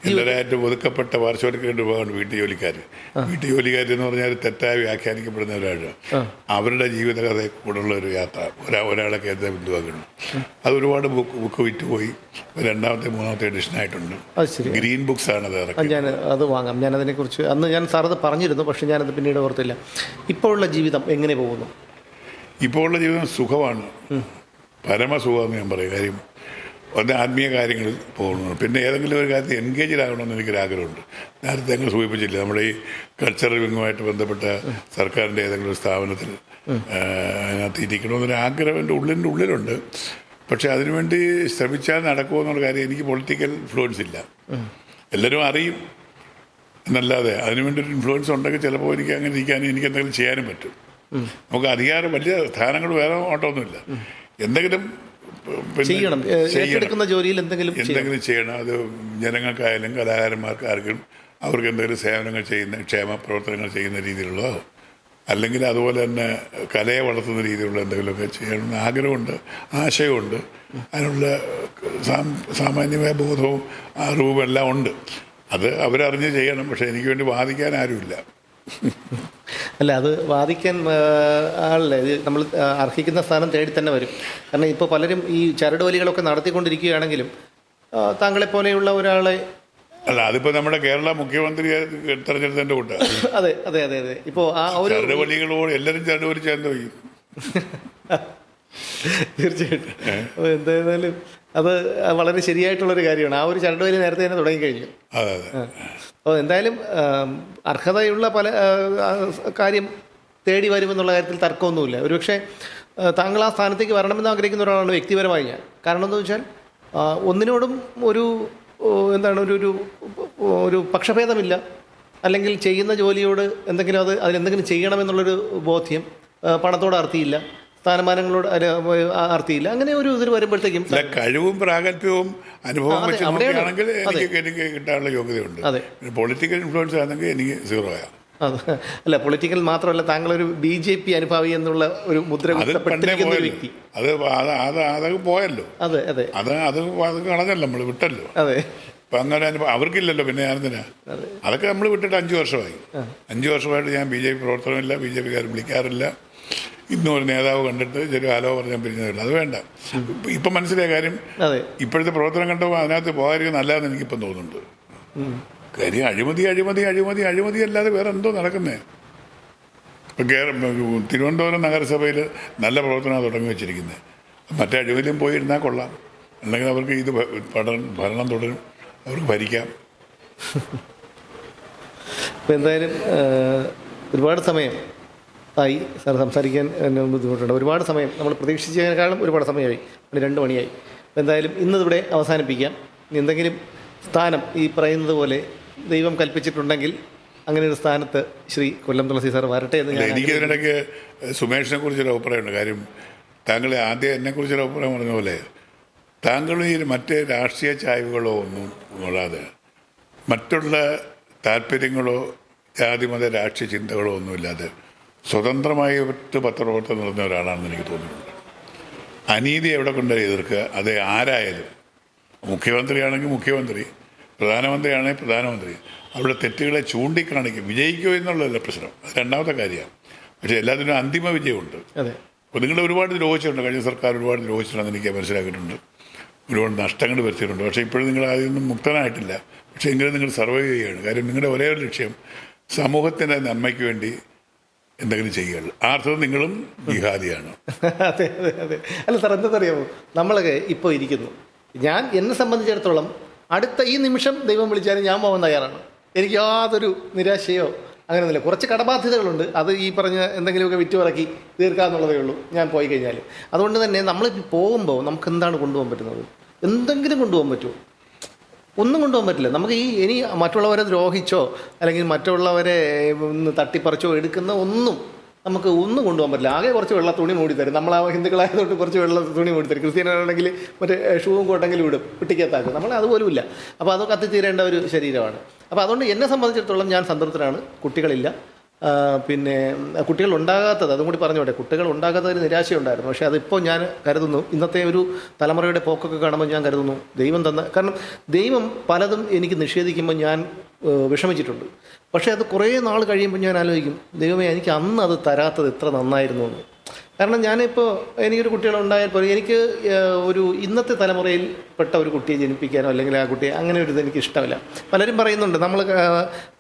എല്ലാവരായിട്ട് ഒതുക്കപ്പെട്ട പാർശ്വവൽക്കരിക്കേണ്ട വിഭാഗമാണ് വീട്ടുജോലിക്കാർ. വീട്ടുജോലിക്കാരെന്ന് പറഞ്ഞാൽ തെറ്റായി വ്യാഖ്യാനിക്കപ്പെടുന്നവരാണ്. അവരുടെ ജീവിതകഥയെ കൂടുള്ള ഒരു യാത്ര ഒരാളെ കേന്ദ്ര ബിന്ദുവാക്കുന്നു. അത് ഒരുപാട് ബുക്ക് വിറ്റുപോയി. രണ്ടാമത്തെ 3ാമത്തെ എഡിഷനായിട്ടുണ്ട്. ഗ്രീൻ ബുക്സ് ആണ് അത്. ഞാൻ അത് വാങ്ങാം. ഞാൻ അതിനെക്കുറിച്ച് അന്ന് ഞാൻ സാറത് പറഞ്ഞിരുന്നു, പക്ഷെ ഞാനത് പിന്നീട് ഓർത്തില്ല. ഇപ്പോൾ ഉള്ള ജീവിതം എങ്ങനെ പോകുന്നു? ഇപ്പോൾ ഉള്ള ജീവിതം സുഖമാണ്, പരമസുഖമെന്ന് ഞാൻ പറയും. കാര്യം ഒന്ന് ആത്മീയ കാര്യങ്ങളിൽ പോകുന്നു. പിന്നെ ഏതെങ്കിലും ഒരു കാര്യത്തിൽ എൻഗേജ്ഡ് ആകണമെന്ന് എനിക്കൊരാഗ്രഹമുണ്ട്. നേരത്തെ ഞങ്ങൾ സൂചിപ്പിച്ചില്ല, നമ്മുടെ ഈ കൾച്ചറൽ വിങ്ങുമായിട്ട് ബന്ധപ്പെട്ട സർക്കാരിൻ്റെ ഏതെങ്കിലും ഒരു സ്ഥാപനത്തിൽ അതിനകത്ത് ഇരിക്കണമെന്നൊരു ആഗ്രഹം എൻ്റെ ഉള്ളിലുണ്ട്. പക്ഷേ അതിനുവേണ്ടി ശ്രമിച്ചാൽ നടക്കുമോ എന്നുള്ള കാര്യം, എനിക്ക് പൊളിറ്റിക്കൽ ഇൻഫ്ലുവൻസ് ഇല്ല. എല്ലാവരും അറിയും എന്നല്ലാതെ അതിനുവേണ്ടി ഒരു ഇൻഫ്ലുവൻസ് ഉണ്ടെങ്കിൽ ചിലപ്പോൾ എനിക്ക് അങ്ങനെ ഇരിക്കാനും എനിക്ക് എന്തെങ്കിലും ചെയ്യാനും പറ്റും. നമുക്ക് അധികാരം, വലിയ സ്ഥാനങ്ങൾ വേറെ ഓട്ടമൊന്നുമില്ല. എന്തെങ്കിലും ജോലിയിൽ എന്തെങ്കിലും ചെയ്യണം. അത് ജനങ്ങൾക്കായാലും കലാകാരന്മാർക്കാർക്കും അവർക്ക് എന്തെങ്കിലും സേവനങ്ങൾ ചെയ്യുന്ന, ക്ഷേമ പ്രവർത്തനങ്ങൾ ചെയ്യുന്ന രീതിയിലുള്ളതോ, അല്ലെങ്കിൽ അതുപോലെ തന്നെ കലയെ വളർത്തുന്ന രീതിയിലുള്ള എന്തെങ്കിലുമൊക്കെ ചെയ്യണമെന്ന് ആഗ്രഹമുണ്ട്, ആശയമുണ്ട്. അതിനുള്ള സാമാന്യമായ ബോധവും അറിവും എല്ലാം ഉണ്ട്. അത് അവരറിഞ്ഞ് ചെയ്യണം. പക്ഷേ എനിക്ക് വേണ്ടി വാദിക്കാൻ ആരുമില്ല. അല്ല, അത് വാദിക്കാൻ ആളല്ലേ, ഇത് നമ്മൾ അർഹിക്കുന്ന സ്ഥാനം തേടി തന്നെ വരും. കാരണം ഇപ്പോൾ പലരും ഈ ചരടുവലികളൊക്കെ നടത്തിക്കൊണ്ടിരിക്കുകയാണെങ്കിലും താങ്കളെപ്പോലെയുള്ള ഒരാളെ അല്ല, അതിപ്പോ നമ്മുടെ കേരള മുഖ്യമന്ത്രിയെ തെരഞ്ഞെടുത്തതിന്റെ കൂട്ട അതെ അതെ അതെ അതെ ഇപ്പോൾ ആ ഒരു ചരടുവലികളോട് എല്ലാവരും ചരടുവലി ചേർന്ന് പോയി. തീർച്ചയായിട്ടും. അപ്പോൾ എന്തായാലും അത് വളരെ ശരിയായിട്ടുള്ളൊരു കാര്യമാണ്. ആ ഒരു ചരടുവലി നേരത്തെ തന്നെ തുടങ്ങിക്കഴിഞ്ഞു. അതെ അതെ. അപ്പോൾ എന്തായാലും അർഹതയുള്ള പല കാര്യം തേടി വരുമെന്നുള്ള കാര്യത്തിൽ തർക്കമൊന്നുമില്ല. ഒരുപക്ഷെ താങ്കൾ ആ സ്ഥാനത്തേക്ക് വരണമെന്ന് ആഗ്രഹിക്കുന്ന ഒരാളാണ് വ്യക്തിപരമായി ഞാൻ. കാരണം എന്താണെന്ന് വെച്ചാൽ ഒന്നിനോടും ഒരു എന്താണ് ഒരു പക്ഷഭേദമില്ല, അല്ലെങ്കിൽ ചെയ്യുന്ന ജോലിയോട് എന്തെങ്കിലും അതിലെന്തെങ്കിലും ചെയ്യണമെന്നുള്ളൊരു ബോധ്യം, പണത്തോട് ആർത്തിയില്ല, സ്ഥാനമാനങ്ങളോട് ആർത്തിയില്ല. അങ്ങനെ ഒരു ഇതിൽ വരുമ്പോഴത്തേക്കും കഴിവും പ്രാഗൽഭ്യവും അനുഭവം വെച്ച് നോക്കുകയാണെങ്കിൽ എനിക്ക് കിട്ടാനുള്ള യോഗ്യതയുണ്ട്. അതെ, പൊളിറ്റിക്കൽ ഇൻഫ്ലുവൻസ് ആണെങ്കിൽ എനിക്ക് സീറോ ആകാം. അല്ല, പൊളിറ്റിക്കൽ മാത്രമല്ല, താങ്കളൊരു BJP അനുഭാവി എന്നുള്ള ഒരു മുദ്ര കുത്തപ്പെട്ടിരിക്കുന്ന ഒരു വ്യക്തി. അത് പോയല്ലോ. അതെ അതെ, അത് കളഞ്ഞല്ലോ, നമ്മൾ വിട്ടല്ലോ. അതെ, അപ്പം അങ്ങനെ അവർക്കില്ലല്ലോ, പിന്നെ ഞാനെന്തിനാ? അതൊക്കെ നമ്മൾ വിട്ടിട്ട് 5 വർഷമായി. 5 വർഷമായിട്ട് ഞാൻ BJP പ്രവർത്തനമില്ല, BJPക്കാർ വിളിക്കാറില്ല. ഇന്നും ഒരു നേതാവ് കണ്ടിട്ട് ചെറിയ ഹലോ പറഞ്ഞാൽ പിരിഞ്ഞതില്ല. അത് വേണ്ട. ഇപ്പം മനസ്സിലായ കാര്യം, ഇപ്പോഴത്തെ പ്രവർത്തനം കണ്ടപ്പോൾ അതിനകത്ത് പോകാതിരിക്കും നല്ലതെന്ന് എനിക്കിപ്പം തോന്നുന്നുണ്ട്. കാര്യം അഴിമതി അല്ലാതെ വേറെ എന്തോ നടക്കുന്നേ. ഇപ്പം തിരുവനന്തപുരം നഗരസഭയിൽ നല്ല പ്രവർത്തനമാണ് തുടങ്ങി വെച്ചിരിക്കുന്നത്. മറ്റേ അഴിമതിയും പോയിരുന്നാൽ കൊള്ളാം, അല്ലെങ്കിൽ അവർക്ക് ഇത് ഭരണം തുടരും, അവർക്ക് ഭരിക്കാം. ഇപ്പം എന്തായാലും ഒരുപാട് സമയം ആയി സാർ സംസാരിക്കാൻ ബുദ്ധിമുട്ടുണ്ട്. ഒരുപാട് സമയം നമ്മൾ പ്രതീക്ഷിച്ചതിനേക്കാളും ഒരുപാട് സമയമായി, 2 മണിയായി. അപ്പോൾ എന്തായാലും ഇന്നിവിടെ അവസാനിപ്പിക്കാം. എന്തെങ്കിലും സ്ഥാനം ഈ പറയുന്നത് പോലെ ദൈവം കൽപ്പിച്ചിട്ടുണ്ടെങ്കിൽ അങ്ങനെ ഒരു സ്ഥാനത്ത് ശ്രീ കൊല്ലം തുളസി സാർ വരട്ടെ എന്ന് ഞാൻ. എനിക്ക് ഇതിനിടയ്ക്ക് സുമേഷിനെ കുറിച്ചൊരു അഭിപ്രായമുണ്ട്. കാര്യം താങ്കൾ ആദ്യം എന്നെക്കുറിച്ചൊരു അഭിപ്രായം പറഞ്ഞ പോലെ താങ്കൾ ഈ മറ്റ് രാഷ്ട്രീയ ചായ്വുകളോ ഒന്നും കൊള്ളാതെ മറ്റുള്ള താല്പര്യങ്ങളോ ജാതിമത രാഷ്ട്രീയ ചിന്തകളോ ഒന്നുമില്ലാതെ സ്വതന്ത്രമായി പത്രപ്രവർത്തനം നടന്ന ഒരാളാണെന്ന് എനിക്ക് തോന്നിയിട്ടുണ്ട്. അനീതി എവിടെ കൊണ്ടുപോയി എതിർക്കുക, അത് ആരായാലും, മുഖ്യമന്ത്രിയാണെങ്കിൽ മുഖ്യമന്ത്രി, പ്രധാനമന്ത്രിയാണെങ്കിൽ പ്രധാനമന്ത്രി, അവിടെ തെറ്റുകളെ ചൂണ്ടിക്കാണിക്കും. വിജയിക്കുക എന്നുള്ളതല്ല പ്രശ്നം, അത് രണ്ടാമത്തെ കാര്യമാണ്. പക്ഷേ എല്ലാത്തിനും അന്തിമ വിജയമുണ്ട്. അപ്പോൾ നിങ്ങൾ ഒരുപാട് ദ്രോഹിച്ചിട്ടുണ്ട്, കഴിഞ്ഞ സർക്കാർ ഒരുപാട് ദ്രോഹിച്ചിട്ടുണ്ടെന്ന് എനിക്ക് മനസ്സിലാക്കിയിട്ടുണ്ട്. ഒരുപാട് നഷ്ടങ്ങൾ വരുത്തിയിട്ടുണ്ട്. പക്ഷേ ഇപ്പോഴും നിങ്ങൾ അതിൽ മുക്തനായിട്ടില്ല. പക്ഷേ എങ്കിലും നിങ്ങൾ സർവൈവ് ചെയ്യുകയാണ്. കാര്യം നിങ്ങളുടെ ഒരേ ഒരു ലക്ഷ്യം സമൂഹത്തിൻ്റെ നന്മയ്ക്ക് വേണ്ടി എന്തെങ്കിലും ചെയ്യുകയുള്ളൂ. ആ അർത്ഥം നിങ്ങളും ജിഹാദിയാണ്. അതെ അതെ അതെ. അല്ല സാർ, എന്താണെന്നറിയാമോ, നമ്മളൊക്കെ ഇപ്പോൾ ഇരിക്കുന്നു, എന്നെ സംബന്ധിച്ചിടത്തോളം അടുത്ത ഈ നിമിഷം ദൈവം വിളിച്ചാലും ഞാൻ പോകാൻ തയ്യാറാണ്. എനിക്ക് യാതൊരു നിരാശയോ അങ്ങനെയൊന്നുമില്ല. കുറച്ച് കടബാധ്യതകളുണ്ട്, അത് ഈ പറഞ്ഞ എന്തെങ്കിലുമൊക്കെ വിറ്റുപറക്കി തീർക്കാമെന്നുള്ളതേ ഉള്ളൂ ഞാൻ പോയി കഴിഞ്ഞാൽ. അതുകൊണ്ട് തന്നെ നമ്മൾ പോകുമ്പോൾ നമുക്ക് എന്താണ് കൊണ്ടുപോകാൻ പറ്റുന്നത്? എന്തെങ്കിലും കൊണ്ടുപോകാൻ പറ്റുമോ? ഒന്നും കൊണ്ടുപോകാൻ പറ്റില്ല. നമുക്ക് ഇനി മറ്റുള്ളവരെ ദ്രോഹിച്ചോ അല്ലെങ്കിൽ മറ്റുള്ളവരെ ഒന്ന് തട്ടിപ്പറിച്ചോ എടുക്കുന്ന ഒന്നും കൊണ്ടുപോകാൻ പറ്റില്ല. ആകെ കുറച്ച് വെള്ള തുണി മൂടി തരും. നമ്മൾ ആ ഹിന്ദുക്കളായതുകൊണ്ട് കുറച്ച് വെള്ള തുണി മൂടി തരും. ക്രിസ്ത്യാനാണെങ്കിൽ മറ്റേ ഷൂവും കോട്ടെങ്കിലും ഇടും, പിട്ടിക്കത്താക്കും. നമ്മൾ അതുപോലുമില്ല. അപ്പോൾ അത് കത്തിത്തീരേണ്ട ഒരു ശരീരമാണ്. അപ്പോൾ അതുകൊണ്ട് എന്നെ സംബന്ധിച്ചിടത്തോളം ഞാൻ സംതൃപ്തനാണ്. കുട്ടികളില്ല, പിന്നെ കുട്ടികൾ ഉണ്ടാകാത്തത്, അതും കൂടി പറഞ്ഞോട്ടെ, കുട്ടികൾ ഉണ്ടാകാത്തതിന് നിരാശയുണ്ടായിരുന്നു. പക്ഷേ അതിപ്പോൾ ഞാൻ കരുതുന്നു, ഇന്നത്തെ ഒരു തലമുറയുടെ പോക്കൊക്കെ കാണുമ്പോൾ ഞാൻ കരുതുന്നു ദൈവം കാരണം ദൈവം പലതും എനിക്ക് നിഷേധിക്കുമ്പോൾ ഞാൻ വിഷമിച്ചിട്ടുണ്ട്. പക്ഷേ അത് കുറേ നാൾ കഴിയുമ്പോൾ ഞാൻ ആലോചിക്കും, ദൈവമേ എനിക്ക് അന്ന് അത് തരാത്തത് എത്ര നന്നായിരുന്നു എന്ന്. കാരണം ഞാനിപ്പോൾ എനിക്കൊരു കുട്ടികളുണ്ടായപ്പോൾ എനിക്ക് ഒരു ഇന്നത്തെ തലമുറയിൽ പെട്ട ഒരു കുട്ടിയെ ജനിപ്പിക്കാനോ അല്ലെങ്കിൽ ആ കുട്ടിയെ അങ്ങനെ ഒരു ഇത് എനിക്ക് ഇഷ്ടമില്ല. പലരും പറയുന്നുണ്ട്, നമ്മൾ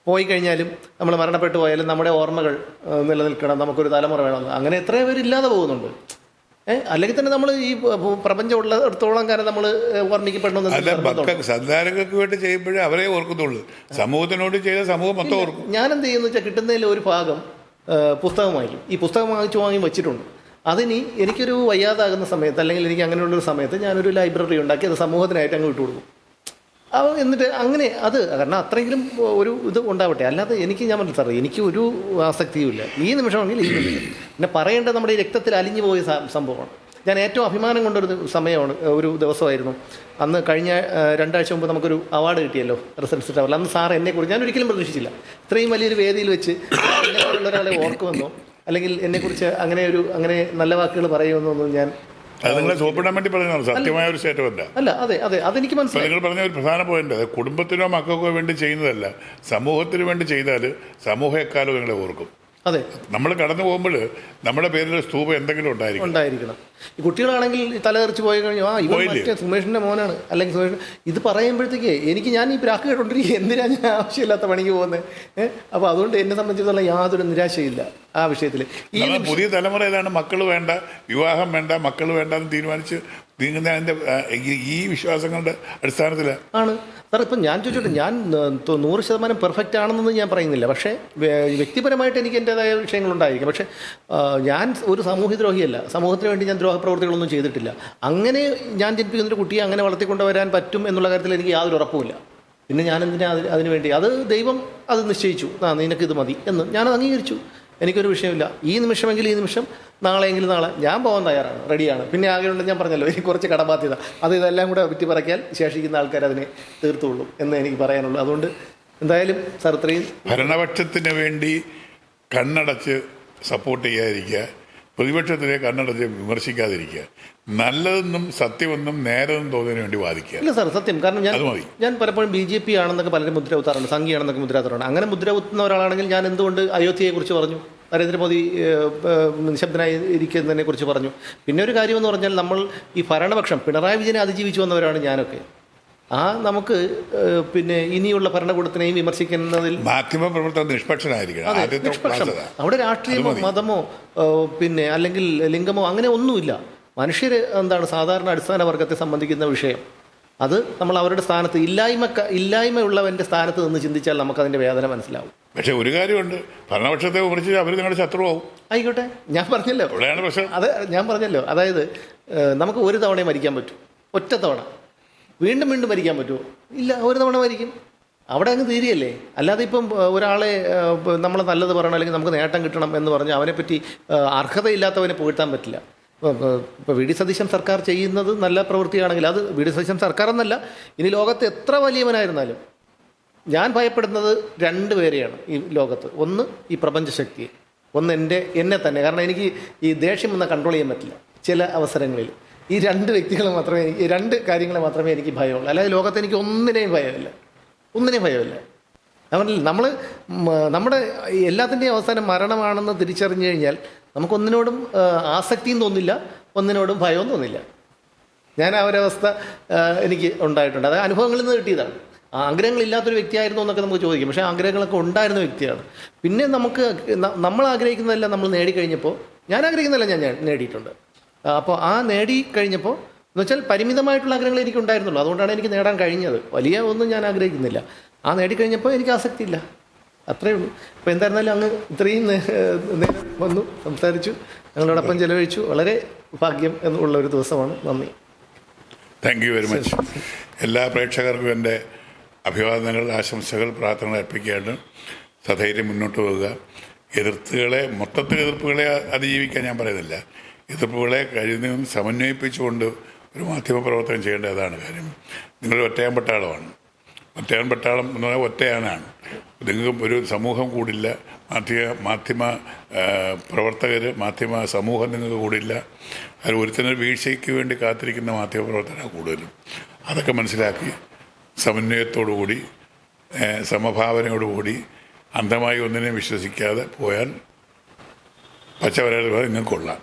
പോയി കഴിഞ്ഞാലും നമ്മൾ മരണപ്പെട്ടു പോയാലും നമ്മുടെ ഓർമ്മകൾ നിലനിൽക്കണം, നമുക്കൊരു തലമുറ വേണമെന്ന്. അങ്ങനെ എത്രയോ പേരില്ലാതെ പോകുന്നുണ്ട്. അല്ലെങ്കിൽ തന്നെ നമ്മൾ ഈ പ്രപഞ്ചം ഉള്ളിടത്തോളം കാലം നമ്മൾ ഓർമ്മിക്കപ്പെടണമെന്ന് സന്താനങ്ങൾക്ക് വേണ്ടി ചെയ്യുമ്പോഴേ അവരെ ഓർക്കുന്നുള്ളൂ. സമൂഹത്തിനോട് ചെയ്ത സമൂഹം മൊത്തം ഓർക്കും. ഞാനെന്ത് ചെയ്യുന്നു വെച്ചാൽ കിട്ടുന്നതിൽ ഒരു ഭാഗം പുസ്തകം വാങ്ങിക്കും. ഈ പുസ്തകം വാങ്ങി വെച്ചിട്ടുണ്ട്. അതിനി എനിക്കൊരു വയ്യാതാകുന്ന സമയത്ത് അല്ലെങ്കിൽ എനിക്ക് അങ്ങനെയുള്ളൊരു സമയത്ത് ഞാനൊരു ലൈബ്രറി ഉണ്ടാക്കി അത് സമൂഹത്തിനായിട്ട് അങ്ങ് വിട്ടു കൊടുക്കും. എന്നിട്ട് അങ്ങനെ കാരണം അത്രയെങ്കിലും ഒരു ഇത് ഉണ്ടാവട്ടെ. അല്ലാതെ ഞാൻ മനസ്സിലാറ് എനിക്ക് ഒരു ആസക്തിയുമില്ല ഈ നിമിഷമെങ്കിൽ ഈ നിമിഷം. പിന്നെ പറയേണ്ടത് നമ്മുടെ ഈ രക്തത്തിൽ അലിഞ്ഞു പോയ സംഭവമാണ്. ഞാൻ ഏറ്റവും അഭിമാനം കൊണ്ടൊരു സമയമാണ്, ഒരു ദിവസമായിരുന്നു അന്ന്. കഴിഞ്ഞ 2 ആഴ്ച മുമ്പ് നമുക്കൊരു അവാർഡ് കിട്ടിയല്ലോ, റിസൾട്ട്സ് ടവറിൽ. അന്ന് സാർ എന്നെക്കുറിച്ച് ഞാൻ ഒരിക്കലും പ്രതീക്ഷിച്ചില്ല ഇത്രയും വലിയൊരു വേദിയിൽ വെച്ച് എന്നെക്കുറിച്ചുള്ള ഒരാളെ ഓർക്കുമെന്നോ അല്ലെങ്കിൽ എന്നെക്കുറിച്ച് അങ്ങനെ നല്ല വാക്കുകൾ പറയുമെന്നൊന്നും ഞാൻ സോപ്പിടാൻ വേണ്ടി പറഞ്ഞതാണ്. സത്യമായ ഒരു സ്റ്റേറ്റ്മെന്റ് അല്ല. അതെ അതെ, അതെനിക്ക് മനസ്സിലായി. നിങ്ങൾ പറഞ്ഞ ഒരു പ്രധാന പോയിന്റ്, അത് കുടുംബത്തിനോ മക്കൾക്കോ വേണ്ടി ചെയ്യുന്നതല്ല, സമൂഹത്തിന് വേണ്ടി ചെയ്താൽ സമൂഹം എക്കാലം നിങ്ങളെ ഓർക്കും. അതെ, നമ്മൾ കടന്നു പോകുമ്പോൾ നമ്മുടെ പേരിൽ സ്തൂപം എന്തെങ്കിലും ഉണ്ടായിരിക്കണം. ഈ കുട്ടികളാണെങ്കിൽ തലതെറിച്ച് പോയി കഴിഞ്ഞു, ഇവൻ മറ്റേ സുമേഷിൻ്റെ മോനാണ്, അല്ലെങ്കിൽ സുമേഷ് ഇത് പറയുമ്പോഴത്തേക്ക് ഞാൻ ഈ പ്രാക്ക് കേട്ടോണ്ടിരിക്കുക, എന്തിനാ ഞാൻ ആവശ്യമില്ലാത്ത പണിക്ക് പോകുന്നത്. അപ്പോൾ അതുകൊണ്ട് എന്നെ സംബന്ധിച്ചിടത്തോളം യാതൊരു നിരാശയില്ല ആ വിഷയത്തിൽ. ഈ പുതിയ തലമുറ ഏതാണ് മക്കൾ വേണ്ട, വിവാഹം വേണ്ട, മക്കൾ വേണ്ട എന്ന് തീരുമാനിച്ച് നീങ്ങുന്നതിൻ്റെ ഈ വിശ്വാസങ്ങളുടെ അടിസ്ഥാനത്തിലാണ് ആണ് സാർ. ഇപ്പം ഞാൻ ചോദിച്ചോട്ടെ, ഞാൻ 100% പെർഫെക്റ്റ് ആണെന്നൊന്നും ഞാൻ പറയുന്നില്ല. പക്ഷേ വ്യക്തിപരമായിട്ട് എനിക്ക് എൻ്റേതായ വിഷയങ്ങളുണ്ടായിരിക്കും. പക്ഷേ ഞാൻ ഒരു സാമൂഹ്യദ്രോഹിയല്ല, സമൂഹത്തിന് വേണ്ടി ഞാൻ ദ്രോഹപ്രവൃത്തികളൊന്നും ചെയ്തിട്ടില്ല. അങ്ങനെ ഞാൻ ജനിപ്പിക്കുന്നൊരു കുട്ടിയെ അങ്ങനെ വളർത്തിക്കൊണ്ടുവരാൻ പറ്റും എന്നുള്ള കാര്യത്തിൽ എനിക്ക് യാതൊരു ഉറപ്പുമില്ല. പിന്നെ ഞാൻ എന്തിനാ അതിന് വേണ്ടി, അത് ദൈവം അത് നിശ്ചയിച്ചു, നിനക്കിത് മതി എന്ന് ഞാനത് അംഗീകരിച്ചു. എനിക്കൊരു വിഷയമില്ല. ഈ നിമിഷമെങ്കിൽ ഈ നിമിഷം, നാളെയെങ്കിലും നാളെ ഞാൻ പോകാൻ തയ്യാറാണ്, റെഡിയാണ്. പിന്നെ ആകെയുണ്ട്, ഞാൻ പറഞ്ഞല്ലോ, എനിക്ക് കുറച്ച് കടബാധ്യത, ഇതെല്ലാം കൂടെ വിറ്റി പറയ്ക്കാൽ ശേഷിക്കുന്ന ആൾക്കാർ അതിനെ തീർത്തുള്ളൂ എന്ന് എനിക്ക് പറയാനുള്ളൂ. അതുകൊണ്ട് എന്തായാലും സാർ ഇത്രയും ഭരണപക്ഷത്തിന് വേണ്ടി കണ്ണടച്ച് സപ്പോർട്ട് ചെയ്യാതിരിക്കുക, പ്രതിപക്ഷത്തിനെ കണ്ണടച്ച് വിമർശിക്കാതിരിക്കുക, നല്ലതെന്നും സത്യമെന്നും നേരെന്നും തോന്നുന്നതിന് വേണ്ടി വാദിക്കുക. ഇല്ല സാർ, സത്യം. കാരണം ഞാൻ പലപ്പോഴും BJP ആണെന്നൊക്കെ പലരും മുദ്ര കുത്താറുണ്ട്, സംഘിയാണെന്നൊക്കെ മുദ്ര കുത്താറുണ്ട്. അങ്ങനെ മുദ്ര കുത്തുന്ന ഒരാളാണെങ്കിൽ ഞാൻ എന്തുകൊണ്ട് അയോധ്യയെക്കുറിച്ച് പറഞ്ഞു, നരേന്ദ്രമോദി നിശബ്ദനായി ഇരിക്കുന്നതിനെ കുറിച്ച് പറഞ്ഞു. പിന്നെ ഒരു കാര്യമെന്ന് പറഞ്ഞാൽ, നമ്മൾ ഈ ഭരണപക്ഷം പിണറായി വിജയനെ അതിജീവിച്ചു വന്നവരാണ് ഞാനൊക്കെ. നമുക്ക് പിന്നെ ഇനിയുള്ള ഭരണകൂടത്തിനെയും വിമർശിക്കുന്നതിൽ മാധ്യമപ്രവർത്തകർ നിഷ്പക്ഷനായിരിക്കണം. നിഷ്പക്ഷം. അവിടെ രാഷ്ട്രീയമോ മതമോ പിന്നെ അല്ലെങ്കിൽ ലിംഗമോ അങ്ങനെ ഒന്നുമില്ല. മനുഷ്യർ സാധാരണ അടിസ്ഥാന വർഗത്തെ സംബന്ധിക്കുന്ന വിഷയം, അത് നമ്മൾ അവരുടെ സ്ഥാനത്ത് ഇല്ലായ്മയുള്ളവൻ്റെ സ്ഥാനത്ത് നിന്ന് ചിന്തിച്ചാൽ നമുക്കതിൻ്റെ വേദന മനസ്സിലാവും. പക്ഷേ ഒരു കാര്യമുണ്ട്, ഭരണപക്ഷത്തെ വിമർശിച്ച് അവർ നിങ്ങളുടെ ശത്രുവാകും. ആയിക്കോട്ടെ, ഞാൻ പറഞ്ഞല്ലോ, ഞാൻ പറഞ്ഞല്ലോ, അതായത് നമുക്ക് ഒരു തവണയെ മരിക്കാൻ പറ്റും, ഒറ്റ തവണ. വീണ്ടും വീണ്ടും മരിക്കാൻ പറ്റുമോ? ഇല്ല, ഒരു തവണ മരിക്കും, അവിടെ അങ്ങ് തീരുകയല്ലേ. അല്ലാതെ ഇപ്പം ഒരാളെ നമ്മൾ നല്ലത് പറയണം, അല്ലെങ്കിൽ നമുക്ക് നേട്ടം കിട്ടണം എന്ന് പറഞ്ഞാൽ അവനെപ്പറ്റി അർഹതയില്ലാത്തവനെ പുകഴ്ത്താൻ പറ്റില്ല. ഇപ്പോൾ VD സതീശൻ സർക്കാർ ചെയ്യുന്നത് നല്ല പ്രവൃത്തിയാണെങ്കിൽ അത് VD സതീശൻ സർക്കാർ എന്നല്ല, ഇനി ലോകത്ത് എത്ര വലിയവനായിരുന്നാലും ഞാൻ ഭയപ്പെടുന്നത് 2 പേരെയാണ് ഈ ലോകത്ത്. ഒന്ന് ഈ പ്രപഞ്ചശക്തിയെ, ഒന്ന് എന്നെ തന്നെ. കാരണം എനിക്ക് ഈ ദേഷ്യം വന്നാൽ കൺട്രോൾ ചെയ്യാൻ പറ്റില്ല ചില അവസരങ്ങളിൽ. ഈ 2 വ്യക്തികളെ മാത്രമേ, ഈ 2 കാര്യങ്ങളെ മാത്രമേ എനിക്ക് ഭയമുള്ളൂ. അല്ലാതെ ലോകത്ത് എനിക്ക് ഒന്നിനെയും ഭയമില്ല. നമ്മൾ നമ്മുടെ എല്ലാത്തിൻ്റെയും അവസാനം മരണമാണെന്ന് തിരിച്ചറിഞ്ഞു കഴിഞ്ഞാൽ നമുക്കൊന്നിനോടും ആസക്തിയും തോന്നില്ല, ഒന്നിനോടും ഭയവും തോന്നില്ല. ഞാൻ ആ ഒരവസ്ഥ എനിക്ക് ഉണ്ടായിട്ടുണ്ട്. അത് അനുഭവങ്ങളിൽ നിന്ന് കിട്ടിയതാണ്. ആഗ്രഹങ്ങളില്ലാത്തൊരു വ്യക്തിയായിരുന്നു എന്നൊക്കെ നമുക്ക് ചോദിക്കും, പക്ഷേ ആഗ്രഹങ്ങളൊക്കെ ഉണ്ടായിരുന്ന വ്യക്തിയാണ്. പിന്നെ നമ്മൾ ആഗ്രഹിക്കുന്നതെല്ലാം നമ്മൾ നേടിക്കഴിഞ്ഞപ്പോൾ, ഞാൻ ആഗ്രഹിക്കുന്നതെല്ലാം ഞാൻ നേടിയിട്ടുണ്ട്. അപ്പോൾ നേടിക്കഴിഞ്ഞപ്പോൾ എന്ന് വെച്ചാൽ പരിമിതമായിട്ടുള്ള ആഗ്രഹങ്ങൾ എനിക്ക് ഉണ്ടായിരുന്നുള്ളൂ. അതുകൊണ്ടാണ് എനിക്ക് നേടാൻ കഴിഞ്ഞത്. വലിയ ഒന്നും ഞാൻ ആഗ്രഹിക്കുന്നില്ല. നേടിക്കഴിഞ്ഞപ്പോൾ എനിക്ക് ആസക്തി ഇല്ല, അത്രയേ ഉള്ളൂ. അപ്പോൾ എന്തായിരുന്നാലും അങ്ങ് ഇത്രയും നേരം വന്നു സംസാരിച്ചു, ഞങ്ങളോടൊപ്പം ചെലവഴിച്ചു. വളരെ ഭാഗ്യം എന്നുള്ള ഒരു ദിവസമാണ്. നന്ദി. Thank you very much. എല്ലാ പ്രേക്ഷകർക്കും എൻ്റെ അഭിവാദനങ്ങൾ, ആശംസകൾ, പ്രാർത്ഥനകൾ അർപ്പിക്കുകയാണ്. സധൈര്യം മുന്നോട്ട് പോവുക. മൊത്തത്തിൽ എതിർപ്പുകളെ അതിജീവിക്കാൻ ഞാൻ പറയുന്നില്ല. എതിർപ്പുകളെ കഴിയുന്നതും സമന്വയിപ്പിച്ചുകൊണ്ട് ഒരു മാധ്യമപ്രവർത്തനം ചെയ്യേണ്ടതാണ് കാര്യം. നിങ്ങൾ ഒറ്റയാൻ പട്ടാളമാണ്. ഒറ്റയാൻ പട്ടാളം എന്ന് പറഞ്ഞാൽ ഒറ്റയാനാണ്. നിങ്ങൾക്ക് ഒരു സമൂഹം കൂടില്ല. മാധ്യമ പ്രവർത്തകർ, മാധ്യമ സമൂഹം നിങ്ങൾക്ക് കൂടില്ല. അത് ഒരുത്തന്നെ വീഴ്ചയ്ക്ക് വേണ്ടി കാത്തിരിക്കുന്ന മാധ്യമപ്രവർത്തകരാണ് കൂടുതലും. അതൊക്കെ മനസ്സിലാക്കി സമന്വയത്തോടുകൂടി, സമഭാവനയോടുകൂടി, അന്ധമായി ഒന്നിനെ വിശ്വസിക്കാതെ പോയാൽ പച്ചവരാതെ നിങ്ങൾക്ക് കൊള്ളാം.